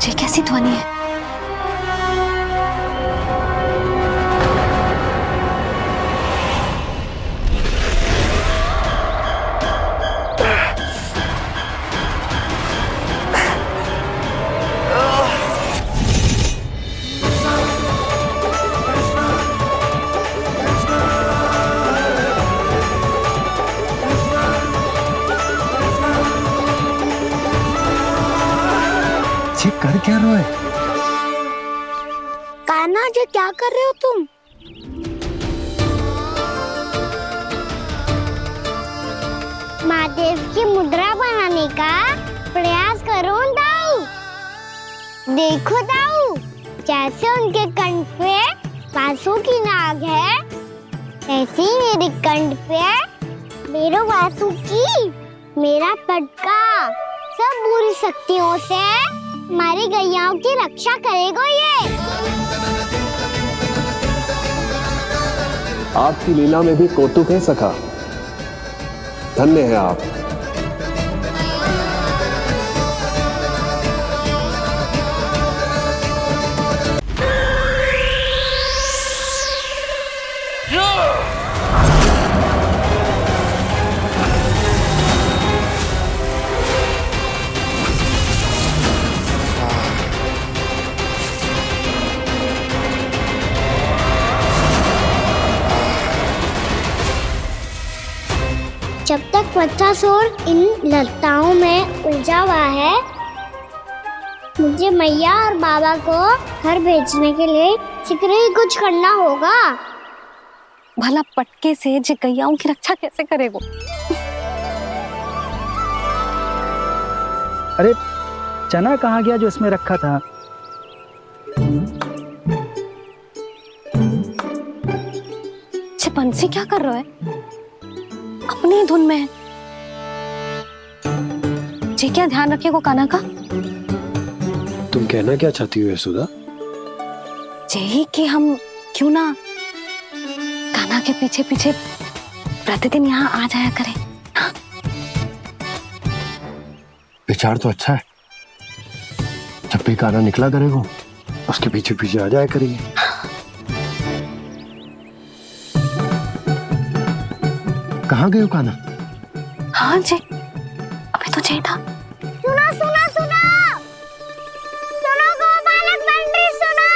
ये कैसी ध्वनि है? कर क्या रहे हो? कान्हा जी क्या कर रहे हो तुम? महादेव की मुद्रा बनाने का प्रयास करो दाऊ। देखो दाऊ, जैसे उनके कंठ पे बांसुरी की नाग है, ऐसे ही मेरे कंठ पे मेरे बांसुरी, मेरा पटका, सब बुरी शक्तियों से हमारी गैयाओं की रक्षा करेगा ये। आपकी लीला में भी कौतुक है सखा, धन्य है आप। जब तक बच्चासुर इन लताओं में उलझा हुआ है, मुझे मैया और बाबा को घर भेजने के लिए शीघ्र ही कुछ करना होगा। भला पटके से जे गैयाओं की रक्षा कैसे करेगो? अरे चना कहाँ गया जो इसमें रखा था? बंसी क्या कर रहा है? अपनी धुन में है। जी क्या ध्यान रखेगो कान्हा का? तुम कहना क्या चाहती हो यशोदा? यही कि हम क्यों ना कान्हा के पीछे पीछे प्रतिदिन यहाँ आ जाया करें। हाँ? विचार तो अच्छा है। जब भी कान्हा निकला करेगा उसके पीछे पीछे आ जाया करेंगे। कहाँ गए हो कान्हा? हाँ जी, अभी तो चाहिए था। सुनो सुनो सुनो सुनो गोपालक पंडित सुनो।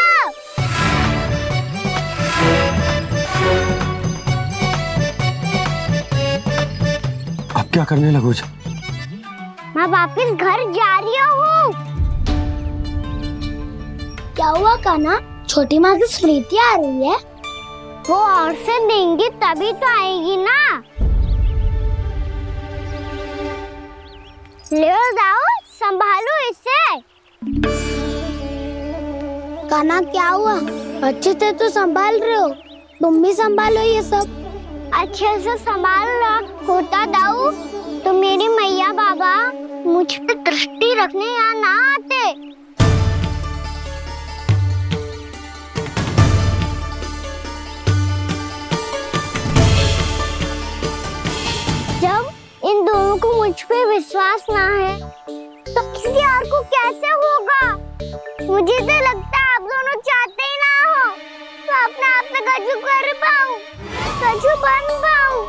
अब क्या करने लगो? मैं वापिस घर जा रही हूँ। क्या हुआ कान्हा? छोटी माँ की स्मृति आ रही है। वो और से देंगी तभी तो आएगी ना। ले जाओ, संभालो इसे। कान्हा क्या हुआ? अच्छे से तो संभाल रहे हो, तुम भी संभालो ये सब। अच्छे से संभाल लो होता दाऊ। तो मेरी मैया बाबा मुझ पे दृष्टि रखने यहाँ ना आते। जब इन दोनों को मुझ पे विश्वास ना है तो किसी और को कैसे होगा? मुझे तो लगता है आप दोनों चाहते ही ना हो तो अपने आप में गजू कर पाऊं, गजू बन पाऊं।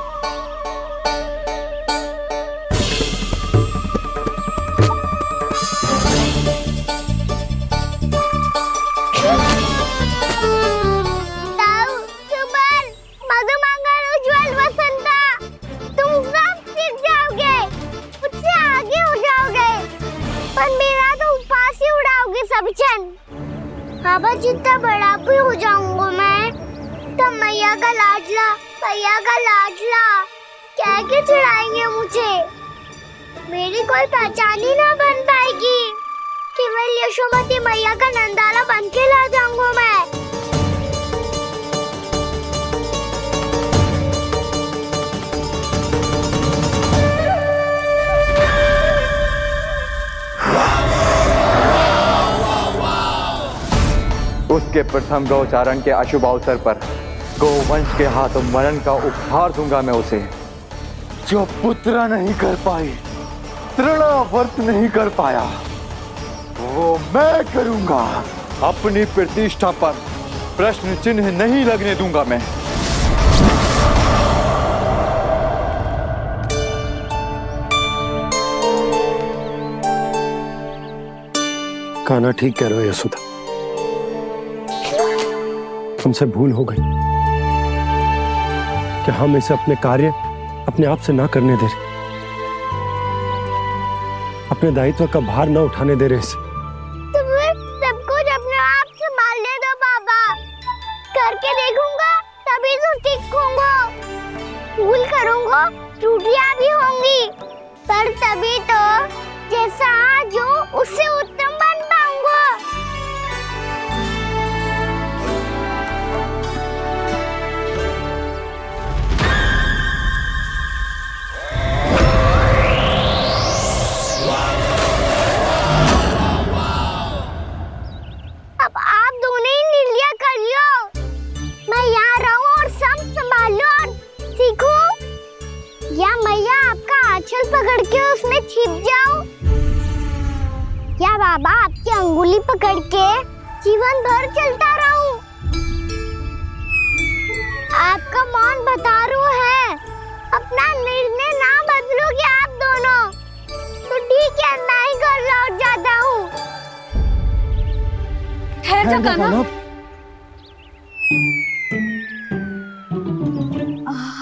बाबा जितना बड़ा भी हो जाऊंगा मैं तब मैया का लाडला कह के चिढ़ाएंगे मुझे। मेरी कोई पहचान ही ना बन पाएगी। केवल यशोमती मैया का नंदाला बन के ला जाऊंगा मैं। उसके प्रथम गौचारण के अशुभ अवसर पर गोवंश के हाथों मरण का उपहार दूंगा मैं उसे। जो पुत्र नहीं कर पाई, तृणावर्त नहीं कर पाया, वो मैं करूंगा। अपनी प्रतिष्ठा पर प्रश्न चिन्ह नहीं लगने दूंगा मैं। कान्हा ठीक कह रहे हो यशोदा, हमसे भूल हो गई कि हम इसे अपने कार्य अपने आप से ना करने दे रहे, अपने दायित्व का भार ना उठाने दे रहे इसे। तो फिर सब कुछ अपने आप से संभालने दो बाबा, करके देखूंगा तभी तो सीखूंगा। भूल करूंगा, त्रुटियां भी होंगी, पर तभी तो जैसा आज हूं उससे उत्तम बन पाऊंगा। अब आप दोनों ही निर्णय कर लो, मैं यहाँ रहूं और सब संभालूं और सीखूं, या मैया आपका आंचल पकड़ के उसमें छिप जाऊं, या बाबा आपकी अंगुली पकड़ के जीवन भर चलता रहूं। आपका मौन बतारू है, अपना निर्णय ना बदलोगे आप दोनों तो ठीक है, मैं ही घर लौट जाता हूँ। ठहर जा कान्हा,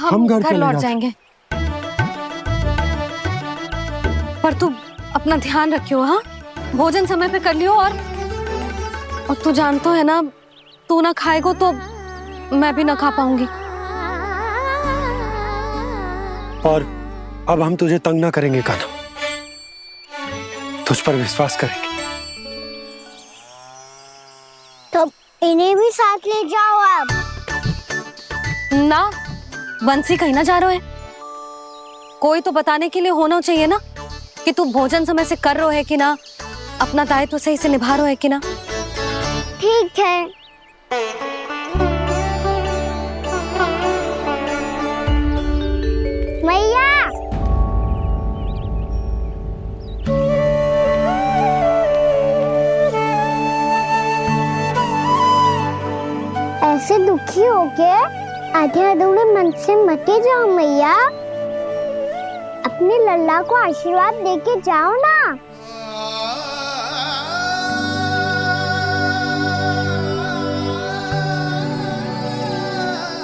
हम घर लौट जाएंगे, पर तू अपना ध्यान रखियो। हाँ, भोजन समय पे कर लियो। और तू जानतो है ना, तू ना खाएगो तो मैं भी ना खा पाऊंगी। और अब हम तुझे तंग ना करेंगे कान्हा, तुझ पर विश्वास करेंगे। तो इन्हें भी साथ ले जाओ आप। ना, बंसी कहीं ना जा रहे है, कोई तो बताने के लिए होना चाहिए ना कि तू भोजन समय से कर रहे है कि ना, अपना दायित्व सही से निभा रहे है कि ना। ठीक है। मैया, ऐसे दुखी होके आधे अधूरे मन से मत जाओ मैया, अपने लल्ला को आशीर्वाद देके जाओ ना।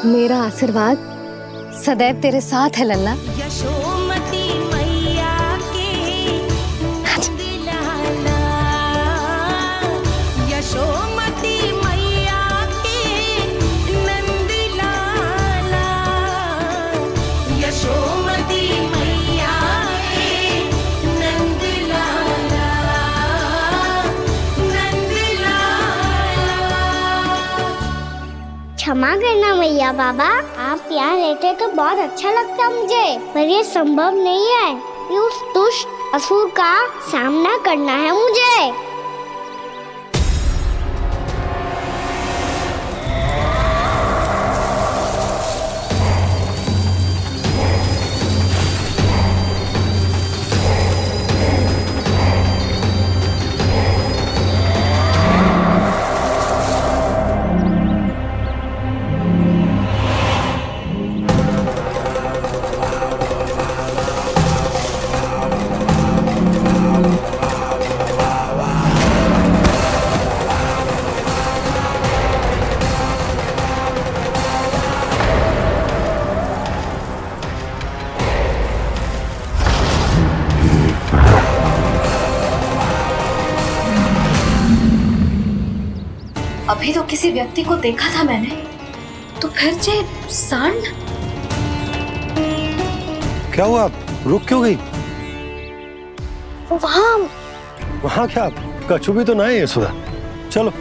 मेरा आशीर्वाद सदैव तेरे साथ है लल्ला। यशोमती मैया के नंद लाला, यशोमती मैया के नंद लाला, यशोमती मैया के नंद लाला, नंद लाला। क्षमा करना मैया बाबा, आप यहाँ रहते तो बहुत अच्छा लगता मुझे, पर ये संभव नहीं है। कि उस दुष्ट असुर का सामना करना है मुझे। अभी तो किसी व्यक्ति को देखा था मैंने, तो फिर से सांड। क्या हुआ, रुक क्यों गई? वहाँ क्या कछु भी तो ना है यशोदा। चलो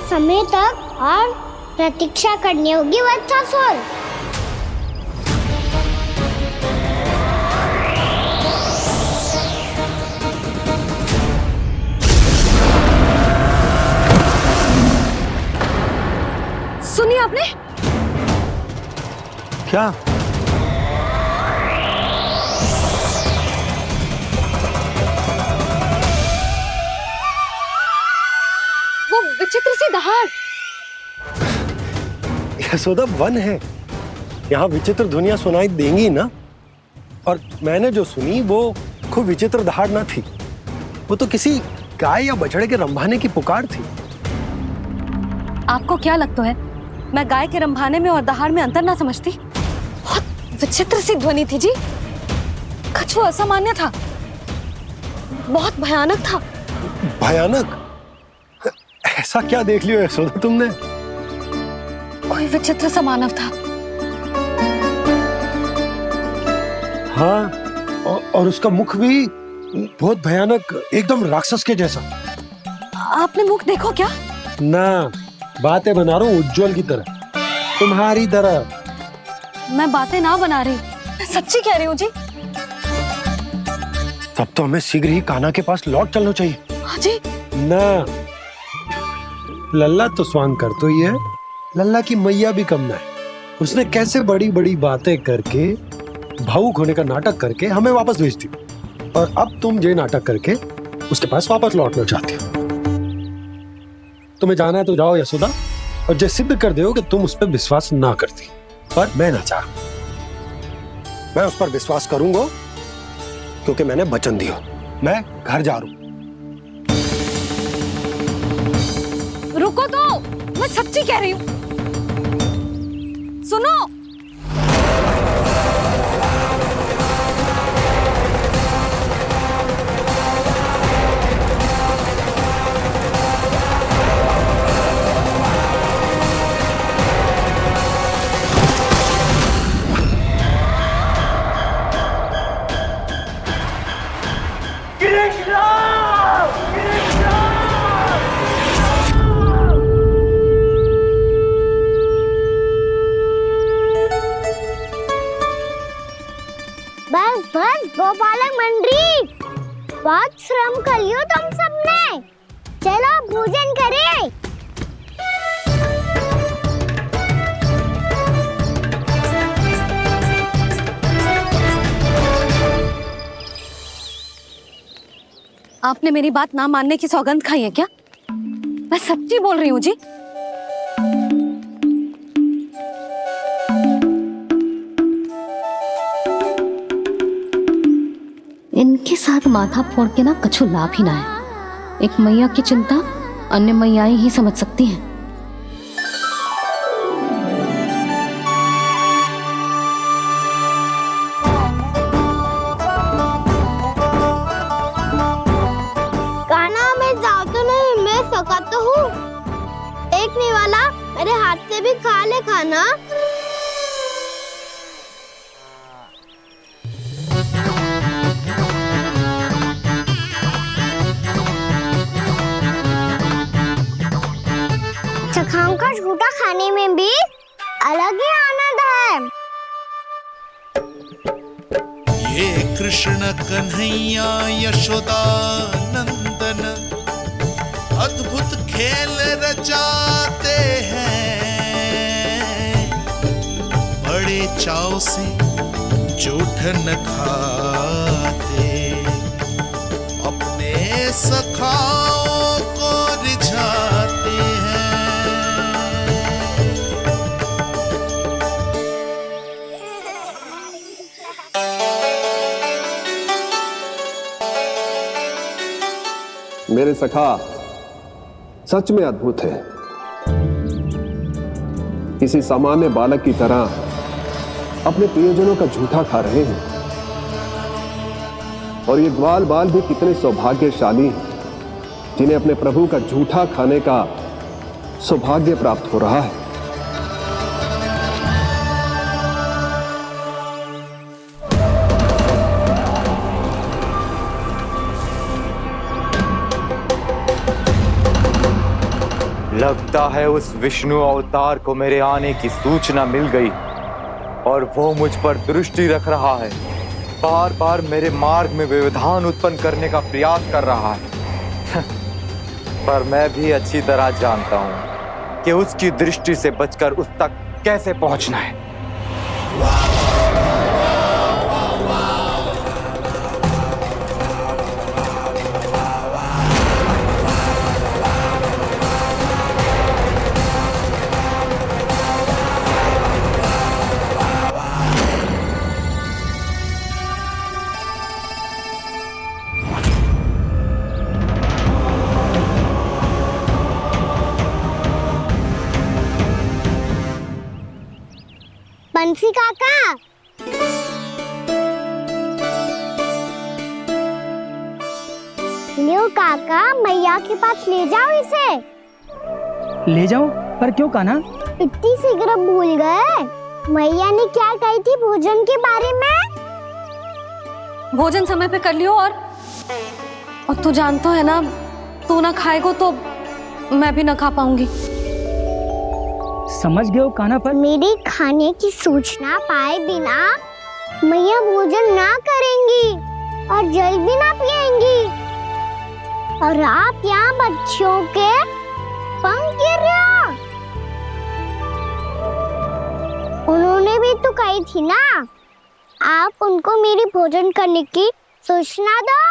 समय तक और प्रतीक्षा करनी होगी वत्सासुर। सुनिए आपने क्या? वो विचित्र सी दहाड़। यशोदा वन है, यहाँ विचित्र ध्वनियां सुनाई देंगी ना। और मैंने जो सुनी वो खूब विचित्र दहाड़ ना थी, वो तो किसी गाय या बछड़े के रंभाने की पुकार थी। आपको क्या लगता है मैं गाय के रंभाने में और दहाड़ में अंतर ना समझती? बहुत विचित्र सी ध्वनि थी जी, कुछ वो असामान्य था, बहुत भयानक था। भयानक? ऐसा क्या देख लियो यशोदा तुमने? कोई विचित्र सा मानव था। हाँ, और उसका मुख भी बहुत भयानक, एकदम राक्षस के जैसा। आपने मुख देखो क्या? ना, बातें बना रहा हूँ उज्जवल की तरह, तुम्हारी तरह। मैं बातें ना बना रही, मैं सच्ची कह रही हूँ जी। तब तो हमें शीघ्र ही कान्हा के पास लौट चलना चाहिए। हाँ जी। ना, लल्ला तो स्वांग कर तो ही है, लल्ला की मैया भी कम ना है। उसने कैसे बड़ी बड़ी बातें करके, भावुक होने का नाटक करके हमें वापस भेज दी, और अब तुम ये नाटक करके उसके पास वापस लौटना चाहते हो। तुम्हें जाना है तो जाओ यशोदा, और ये सिद्ध कर दो कि तुम उस पर विश्वास ना करती। पर मैं ना चाह, मैं उस पर विश्वास करूंगा क्योंकि मैंने वचन दिया। मैं घर जा रहा हूं। रुको तो, मैं सच्ची कह रही हूँ। सुनो, बस बस गोपालक मंडली, बहुत श्रम कर लियो तुम सबने। चलो भोजन करें। आपने मेरी बात ना मानने की सौगंध खाई है क्या? मैं सच्ची बोल रही हूँ जी। इनके साथ माथा फोड़ के ना कछु लाभ ही ना है। एक मैया की चिंता अन्य मैयाएं ही समझ सकती हैं। मेरे हाथ से भी खा ले खाना। चखाओं का झूठा खाने में भी अलग ही आनंद है। ये कृष्ण कन्हैया यशोदा नंदन अद्भुत खेल रचाते हैं, बड़े चाव से जूठ न खाते, अपने सखाओं को रिझाते हैं। मेरे सखा सच में अद्भुत है। किसी सामान्य बालक की तरह अपने प्रियजनों का झूठा खा रहे हैं, और ये ग्वाल बाल भी कितने सौभाग्यशाली हैं जिन्हें अपने प्रभु का झूठा खाने का सौभाग्य प्राप्त हो रहा है। लगता है उस विष्णु अवतार को मेरे आने की सूचना मिल गई और वो मुझ पर दृष्टि रख रहा है। बार बार मेरे मार्ग में व्यवधान उत्पन्न करने का प्रयास कर रहा है। पर मैं भी अच्छी तरह जानता हूं कि उसकी दृष्टि से बचकर उस तक कैसे पहुंचना है। बंसी काका, लियो काका, मैया के पास ले जाओ इसे। ले जाओ? पर क्यों कान्हा? इतनी शीघ्र भूल गए? मैया ने क्या कही थी भोजन के बारे में? भोजन समय पे कर लियो, और तू जानता है ना, तू ना खाएगा तो मैं भी ना खा पाऊंगी। समझ गए हो कान्हा? पर मेरी खाने की सूचना पाए बिना मैया भोजन ना करेंगी और जल भी ना पिएंगी, और आप यहाँ बच्चों के पंख गिर रहे हो। उन्होंने भी तो कही थी ना, आप उनको मेरी भोजन करने की सूचना दो।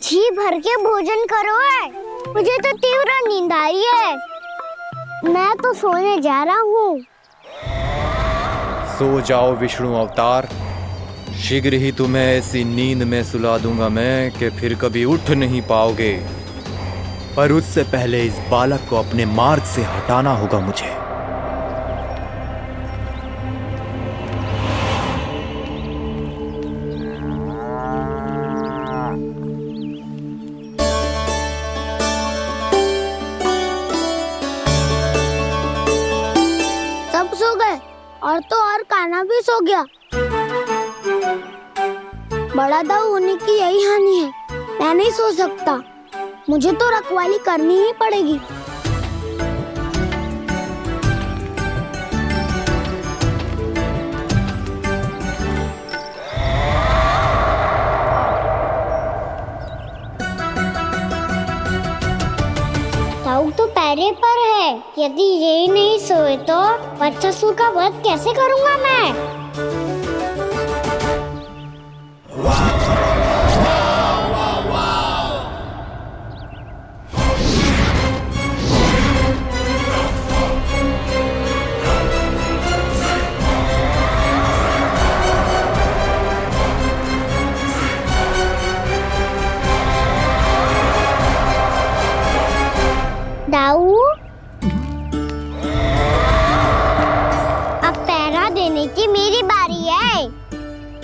जी भर के भोजन करो है, मुझे तो तीव्र नींद आ रही है। मैं तो सोने जा रहा हूँ। सो जाओ विष्णु अवतार, शीघ्र ही तुम्हें ऐसी नींद में सुला दूंगा मैं कि फिर कभी उठ नहीं पाओगे। पर उससे पहले इस बालक को अपने मार्ग से हटाना होगा मुझे। सब सो गए, और तो और कान्हा भी सो गया। बड़ा दाऊ होने की यही हानि है, मैं नहीं सो सकता। मुझे तो रखवाली करनी ही पड़ेगी। दाऊ तो पैरे पर है, यदि यही नहीं सोए तो बच्चासुर का वध कैसे करूंगा मैं?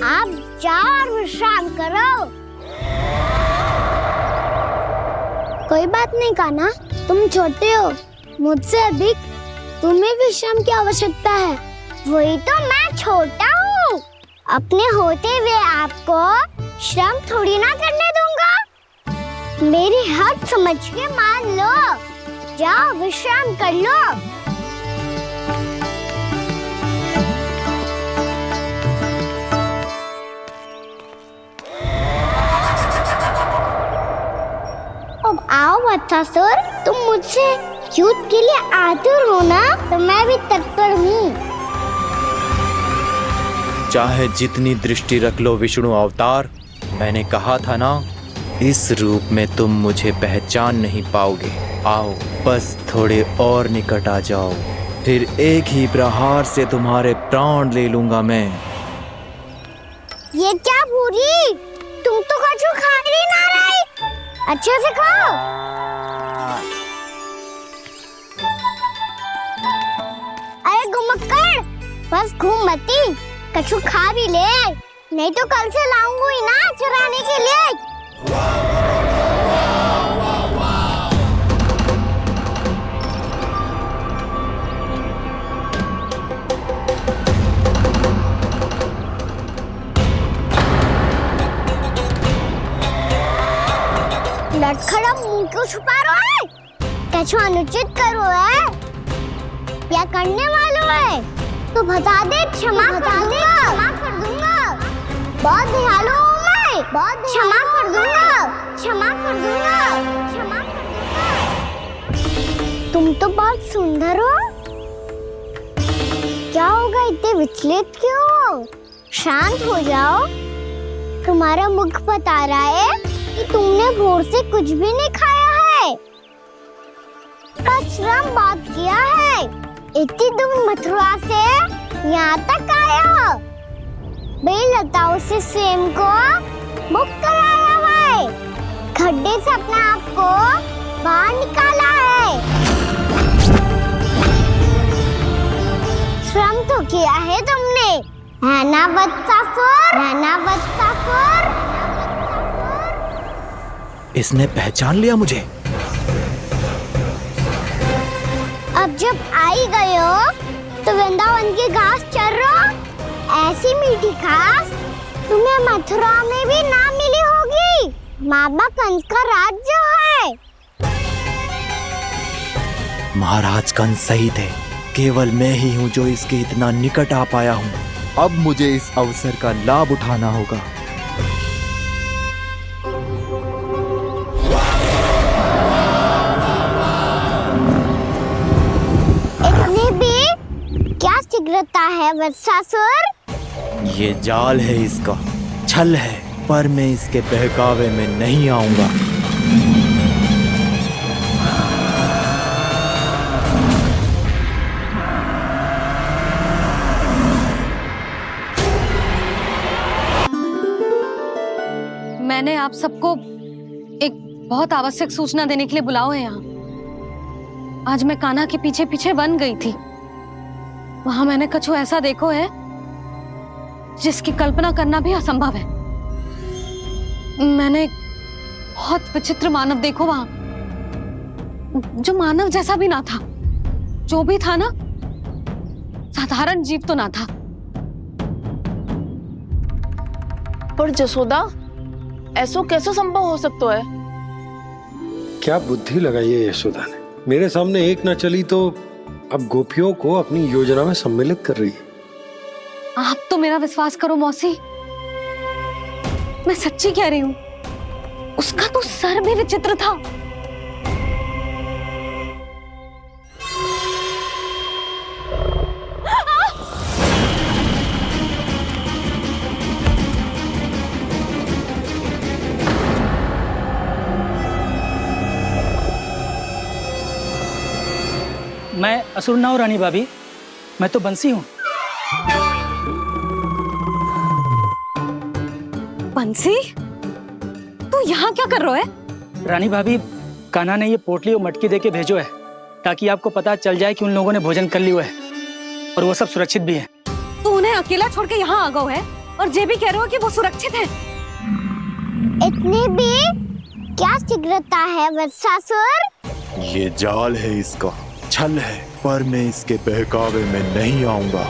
आप जाओ और विश्राम करो। कोई बात नहीं कान्हा, तुम छोटे हो, मुझसे अधिक तुम्हें विश्राम की आवश्यकता है। वही तो मैं छोटा हूँ, अपने होते हुए आपको श्रम थोड़ी ना करने दूंगा। मेरी हद समझ के मान लो, जाओ विश्राम कर लो। अब आओ वत्सासुर, तुम मुझसे युद्ध के लिए आतुर हो ना, तो मैं भी तत्पर हूँ। चाहे जितनी दृष्टि रख लो विष्णु अवतार, मैंने कहा था ना, इस रूप में तुम मुझे पहचान नहीं पाओगे। आओ बस थोड़े और निकट आ जाओ, फिर एक ही प्रहार से तुम्हारे प्राण ले लूंगा मैं। ये क्या भूरी, तुम तो कछु खा ही ना रही, अच्छे से खाओ। अरे घुमक्कड़, बस घूम मती, कछु खा भी ले, नहीं तो कल से लाऊंगी ही ना चुराने के लिए। लटखड़ा मुंह क्यों छुपा रहा है? कछु अनुचित करो है या करने वालों है तो बता दे, क्षमा कर दूंगा। बहुत दयालु हूँ मैं, बहुत क्षमा कर दूंगा। तुम तो बहुत सुंदर हो, क्या होगा, इतने विचलित क्यों हो? शांत हो जाओ, तुम्हारा मुख बता रहा है कि तुमने भोर से कुछ भी नहीं खाया है, बस श्रम बहुत किया है। इतनी दूर मथुरा से यहाँ तक आए हो, बेलताओं से स्वयं को मुक्त कराया है, खड्डे से अपने आप को बाहर निकाला है। श्रम तो किया है तुमने, है ना वत्सासुर? इसने पहचान लिया मुझे। अब जब आई गए हो तो वृंदावन की घास चर रहो, ऐसी मीठी घास तुम्हें मथुरा में भी ना मिली होगी। मामा कंस का राज्य है। महाराज कंस सही थे, केवल मैं ही हूँ जो इसके इतना निकट आ पाया हूँ। अब मुझे इस अवसर का लाभ उठाना होगा। इतने भी क्या शीघ्रता है वत्सासुर? ये जाल है इसका, छल है, पर मैं इसके बहकावे में नहीं आऊंगा। मैंने आप सबको एक बहुत आवश्यक सूचना देने के लिए बुलाओ है यहाँ। आज मैं कान्हा के पीछे पीछे वन गई थी, वहां मैंने कछु ऐसा देखो है जिसकी कल्पना करना भी असंभव है। मैंने एक बहुत विचित्र मानव देखो वहां, जो मानव जैसा भी ना था, जो भी था ना, साधारण जीव तो ना था। पर जसोदा, ऐसो कैसे संभव हो सकता है? क्या बुद्धि लगाई है यशोदा ने, मेरे सामने एक ना चली तो अब गोपियों को अपनी योजना में सम्मिलित कर रही है। आप तो मेरा विश्वास करो मौसी, मैं सच्ची कह रही हूं, उसका तो सर भी विचित्र था। मैं असुर ना हूं रानी भाभी, मैं तो बंसी हूँ। बंसी, तू यहाँ क्या कर रहा है? रानी भाभी, कान्हा ने ये पोटली और मटकी देके भेजो है ताकि आपको पता चल जाए कि उन लोगों ने भोजन कर लिया है और वो सब सुरक्षित भी है। तू उन्हें अकेला छोड़ के यहाँ आ गया है? और ये भी कह रहे हो कि वो सुरक्षित है। इतने भी क्या शीघ्रता है वत्सासुर? ये जाल है इसका, छल है, पर मैं इसके बहकावे में नहीं आऊंगा।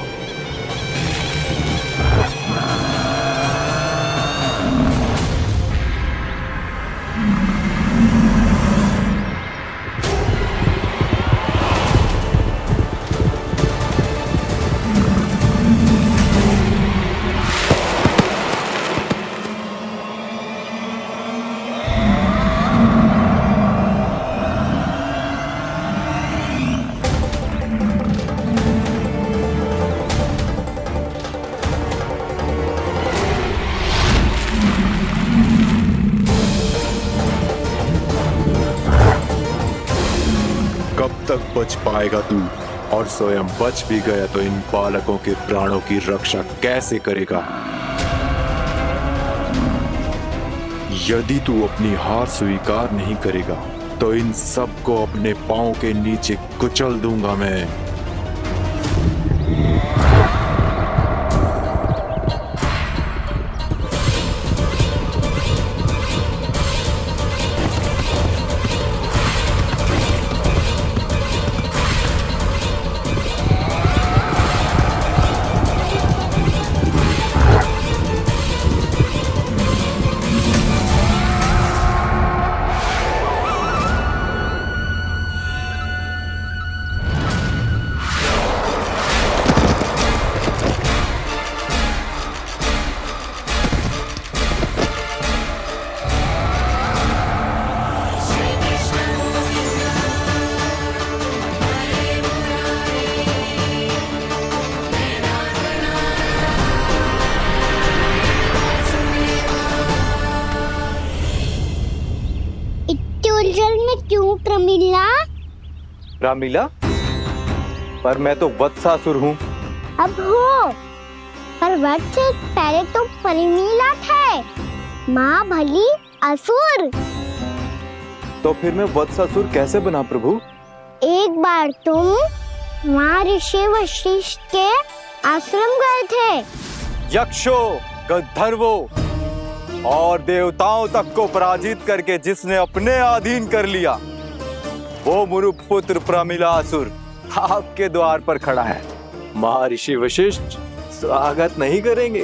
बच पाएगा तू? और स्वयं बच भी गया तो इन बालकों के प्राणों की रक्षा कैसे करेगा? यदि तू अपनी हार स्वीकार नहीं करेगा तो इन सबको अपने पांव के नीचे कुचल दूंगा मैं। रामीला, पर मैं तो वत्सासुर हूँ। अब हो, पर वत्स से पहले तो परिमीला थे, माँ भली असुर। तो फिर मैं वत्सासुर कैसे बना प्रभु? एक बार तुम वहाँ ऋषि वशिष्ठ के आश्रम गए थे। यक्षों, गंधर्वों और देवताओं तक को पराजित करके जिसने अपने अधीन कर लिया, वो मुरुपुत्र प्रमिलासुर आपके द्वार पर खड़ा है। महर्षि वशिष्ठ स्वागत नहीं करेंगे?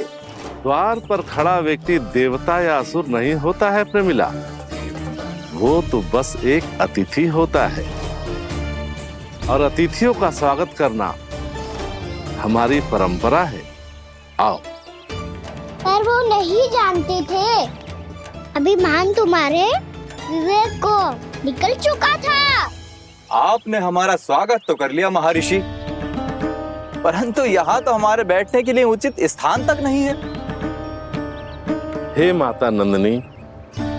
द्वार पर खड़ा व्यक्ति देवता या असुर नहीं होता है प्रमिला, वो तो बस एक अतिथि होता है, और अतिथियों का स्वागत करना हमारी परंपरा है। आओ। पर वो नहीं जानते थे, अभिमान तुम्हारे विवेक को निकल चुका था। आपने हमारा स्वागत तो कर लिया महर्षि, परंतु यहाँ तो हमारे बैठने के लिए उचित स्थान तक नहीं है। हे माता नंदिनी,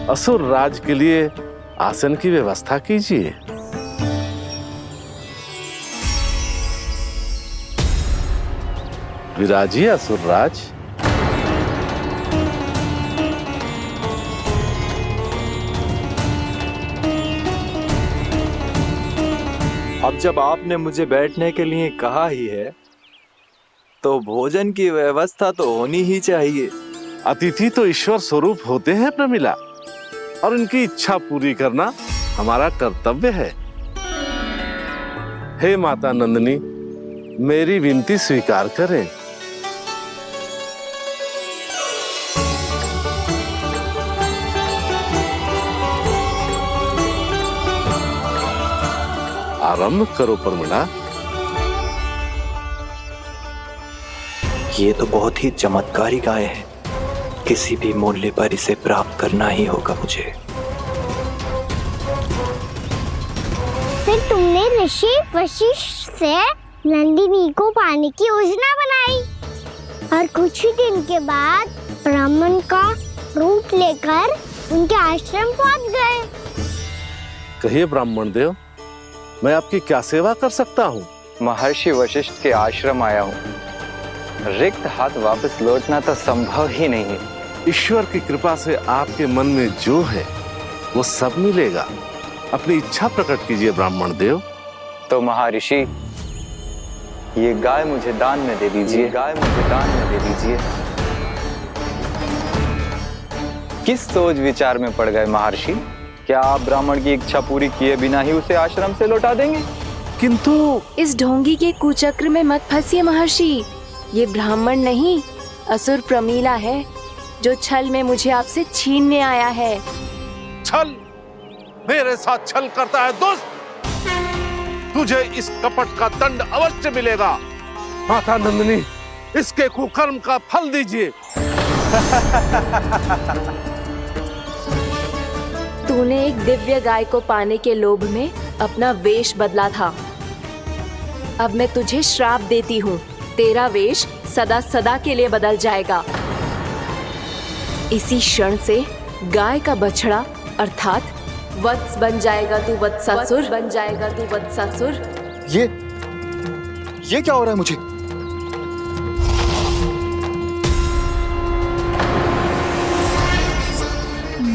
असुर राज के लिए आसन की व्यवस्था कीजिए। विराजिए असुर राज। अब जब आपने मुझे बैठने के लिए कहा ही है, तो भोजन की व्यवस्था तो होनी ही चाहिए। अतिथि तो ईश्वर स्वरूप होते हैं प्रमिला, और उनकी इच्छा पूरी करना हमारा कर्तव्य है। हे माता नंदिनी, मेरी विनती स्वीकार करें। आरंभ करो प्रमिला। ये तो बहुत ही चमत्कारी गाय है, किसी भी मूल्य पर इसे प्राप्त करना ही होगा मुझे। फिर तुमने ऋषि वशिष्ठ से नंदिनी को पाने की योजना बनाई, और कुछ ही दिन के बाद ब्राह्मण का रूप लेकर उनके आश्रम पहुंच गए। कहिए ब्राह्मण देव, मैं आपकी क्या सेवा कर सकता हूँ? महर्षि वशिष्ठ के आश्रम आया हूँ। रिक्त हाथ वापस लौटना तो संभव ही नहीं है। ईश्वर की कृपा से आपके मन में जो है वो सब मिलेगा। अपनी इच्छा प्रकट कीजिए ब्राह्मण देव। तो महर्षि, ये गाय मुझे दान में दे दीजिए। गाय मुझे दान में दे दीजिए। किस सोच विचार में पड़ गए महर्षि? क्या आप ब्राह्मण की इच्छा पूरी किए बिना ही उसे आश्रम से लौटा देंगे? किंतु इस ढोंगी के कुचक्र में मत फंसिए महर्षि। ये ब्राह्मण नहीं, असुर प्रमीला है जो छल में मुझे आपसे छीनने आया है। छल? मेरे साथ छल करता है दुष्ट? तुझे इस कपट का दंड अवश्य मिलेगा। माता नंदिनी, इसके कुकर्म का फल दीजिए। तूने एक दिव्य गाय को पाने के लोभ में अपना वेश बदला था। अब मैं तुझे श्राप देती हूँ, तेरा वेश सदा सदा के लिए बदल जाएगा। इसी क्षण से गाय का बछड़ा अर्थात वत्स बन जाएगा तू वत्सासुर, बन जाएगा तू वत्सासुर। ये क्या हो रहा है मुझे?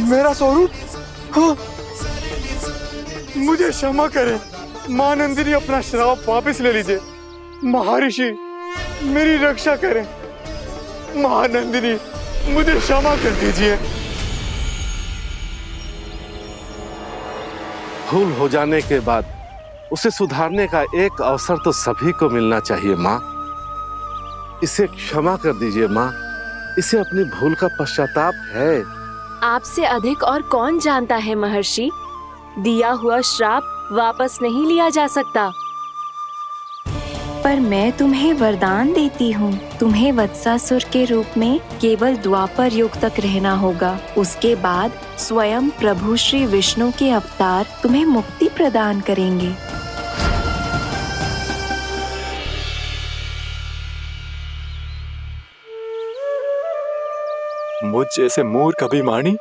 मेरा स्वरूप? हाँ। मुझे क्षमा करें मां नंदिनी, अपना श्राप वापस ले लीजिए। महर्षि मेरी रक्षा करें। मां नंदिनी मुझे क्षमा कर दीजिए। भूल हो जाने के बाद उसे सुधारने का एक अवसर तो सभी को मिलना चाहिए माँ। इसे क्षमा कर दीजिए माँ, इसे अपनी भूल का पश्चाताप है। आपसे अधिक और कौन जानता है महर्षि, दिया हुआ श्राप वापस नहीं लिया जा सकता। पर मैं तुम्हें वरदान देती हूँ, तुम्हें वत्सासुर के रूप में केवल द्वापर युग तक रहना होगा। उसके बाद स्वयं प्रभु श्री विष्णु के अवतार तुम्हें मुक्ति प्रदान करेंगे। मुझ जैसे मूर्ख अभिमानी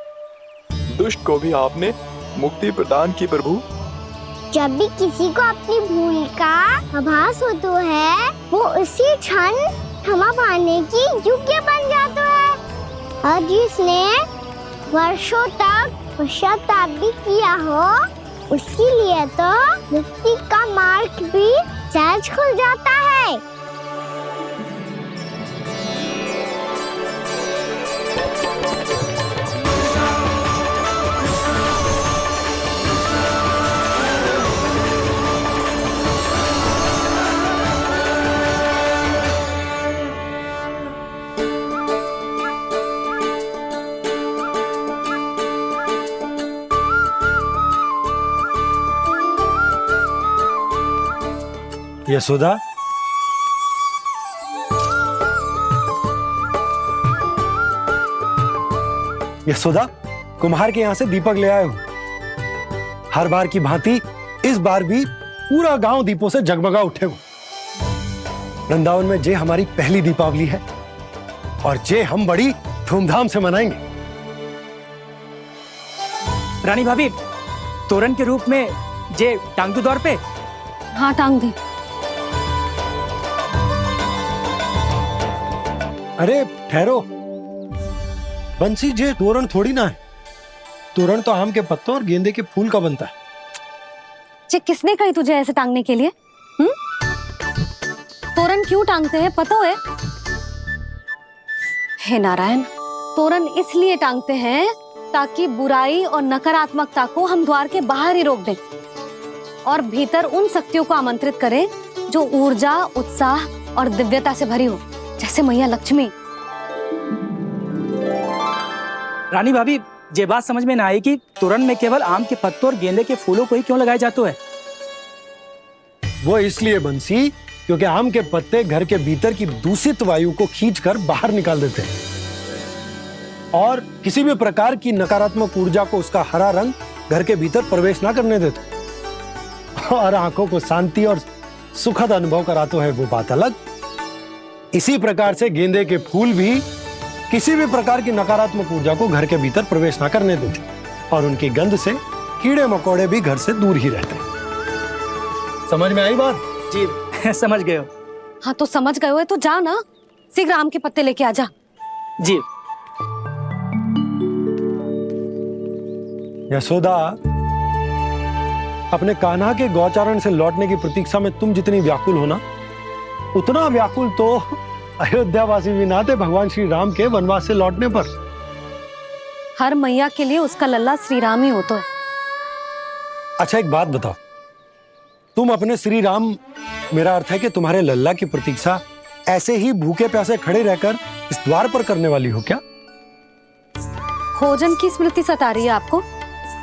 दुष्ट को भी आपने मुक्ति प्रदान की प्रभु। जब भी किसी को अपनी भूल का आभास होता है, वो उसी क्षण क्षमा पाने की योग्य बन जाता है। और जिसने वर्षों तक पश्चाताप भी किया हो, उसके लिए तो मुक्ति का मार्ग भी सहज खुल जाता है। यशोदा, यशोदा, कुम्हार के यहाँ से दीपक ले आया हूँ। हर बार की भांति इस बार भी पूरा गांव दीपों से जगमगा उठे हो। वृंदावन में जे हमारी पहली दीपावली है और जे हम बड़ी धूमधाम से मनाएंगे। रानी भाभी, तोरण के रूप में जे टांग दो द्वार पे। हाँ, टांग दे। अरे ठहरो बंसी, जे तोरण थोड़ी ना है। तोरण तो आम के पत्तों और गेंदे के फूल का बनता है। जे किसने कही तुझे ऐसे टांगने के लिए? तोरण क्यों टांगते हैं पता है? हे नारायण, तोरण इसलिए टांगते हैं ताकि बुराई और नकारात्मकता को हम द्वार के बाहर ही रोक दें और भीतर उन शक्तियों को आमंत्रित करें जो ऊर्जा, उत्साह और दिव्यता से भरी हो, जैसे मैया लक्ष्मी। रानी भाभी, ये बात समझ में ना आई कि तोरण में केवल आम के पत्तों और गेंदे के फूलों को ही क्यों लगाया जाता है? वो इसलिए बंसी, क्योंकि आम के पत्ते घर के भीतर की दूषित वायु को खींचकर बाहर निकाल देते हैं और किसी भी प्रकार की नकारात्मक ऊर्जा को उसका हरा रंग घर के भीतर प्रवेश ना करने देते और आंखों को शांति और सुखद अनुभव कराते है, वो बात अलग। इसी प्रकार से गेंदे के फूल भी किसी भी प्रकार की नकारात्मक ऊर्जा को घर के भीतर प्रवेश ना करने देते और उनकी गंध से कीड़े मकोड़े भी घर से दूर ही रहते। समझ में आई बात? जी समझ गए हो। हाँ तो समझ गए हो तो जा ना, शीघ्र आम के पत्ते लेके आ जा। जी। यशोदा, अपने कान्हा के गौचारण से लौटने की प्रतीक्षा में तुम जितनी व्याकुल हो ना, उतना व्याकुल तो अयोध्यावासी भी ना थे भगवान श्री राम के वनवास से लौटने पर। हर मैया के लिए उसका लल्ला श्री राम ही होता है। अच्छा एक बात बताओ, तुम अपने श्री राम, मेरा अर्थ है कि तुम्हारे लल्ला की प्रतीक्षा ऐसे ही भूखे प्यासे खड़े रहकर इस द्वार पर करने वाली हो क्या? भोजन की स्मृति सता रही है आपको?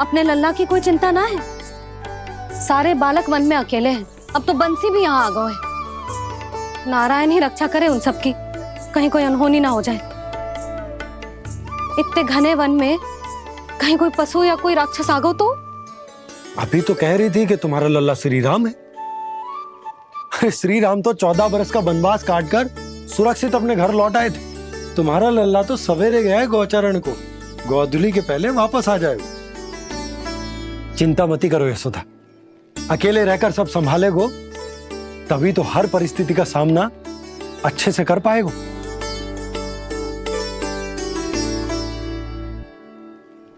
अपने लल्ला की कोई चिंता ना है। सारे बालक वन में अकेले हैं, अब तो बंसी भी यहाँ आ गए हैं। नारायण ही रक्षा करे उन सबकी, कहीं कोई अनहोनी ना हो जाए। इतने घने वन में कहीं कोई पशु या कोई राक्षस आ गो तो? अभी तो कह रही थी कि तुम्हारा लल्ला श्री राम है। अरे श्री राम तो 14 बरस का वनवास काटकर सुरक्षित अपने घर लौट आए थे। तुम्हारा लल्ला तो सवेरे गया है गौचरण को, गोधूली के पहले वापस आ जाएगा। चिंता मती करो यशोदा, अकेले रहकर सब संभालेगो तभी तो हर परिस्थिति का सामना अच्छे से कर पाएगो।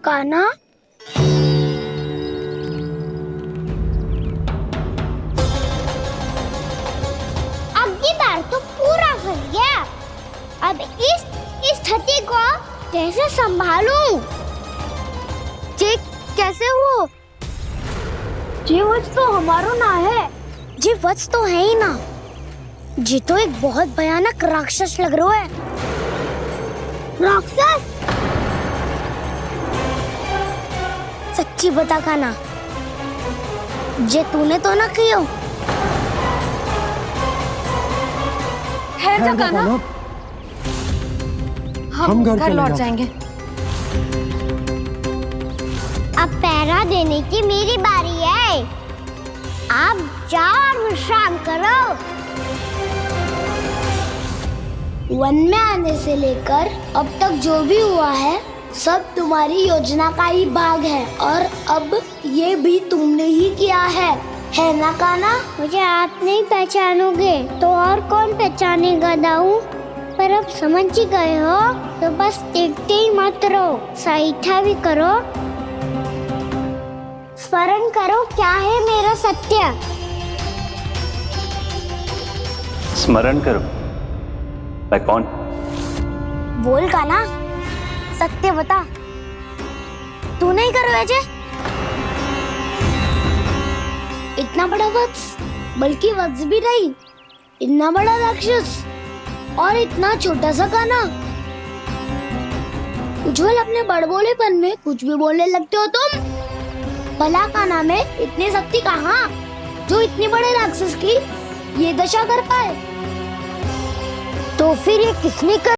कान्हा, अब की बार तो पूरा फंस गया। अब इस स्थिति को कैसे संभालूं? जी कैसे हो? जी वत्स तो हमारो ना है। जी वत्स तो है ही ना। जी तो एक बहुत भयानक राक्षस लग रहा है। राक्षस? सच्ची बता कान्हा, जे तूने तो ना कियो? है जा कान्हा, हम घर लौट जाएंगे। अब पहरा देने की मेरी बारी है। आप जाओ और विश्राम करो। वन में आने से लेकर अब तक जो भी हुआ है सब तुम्हारी योजना का ही भाग है, और अब ये भी तुमने ही किया है ना कान्हा? मुझे आप नहीं पहचानोगे तो और कौन पहचानेगा दाऊ? पर अब समझ ही गए हो तो बस देखते ही मत रहो, सहीठा भी करो। स्मरण करो क्या है मेरा सत्य। स्मरण करो? मैं कौन? बोल कान्हा, सत्य बता। तू नहीं करो अजय? इतना बड़ा वत्स, बल्कि वत्स भी नहीं, इतना बड़ा राक्षस और इतना छोटा सा कान्हा। उज्जवल अपने बड़बोलेपन में कुछ भी बोलने लगते हो तुम। भला कान्हा में इतनी शक्ति कहाँ जो इतने बड़े राक्षस की ये दशा कर पाए? तो फिर ये किसने कर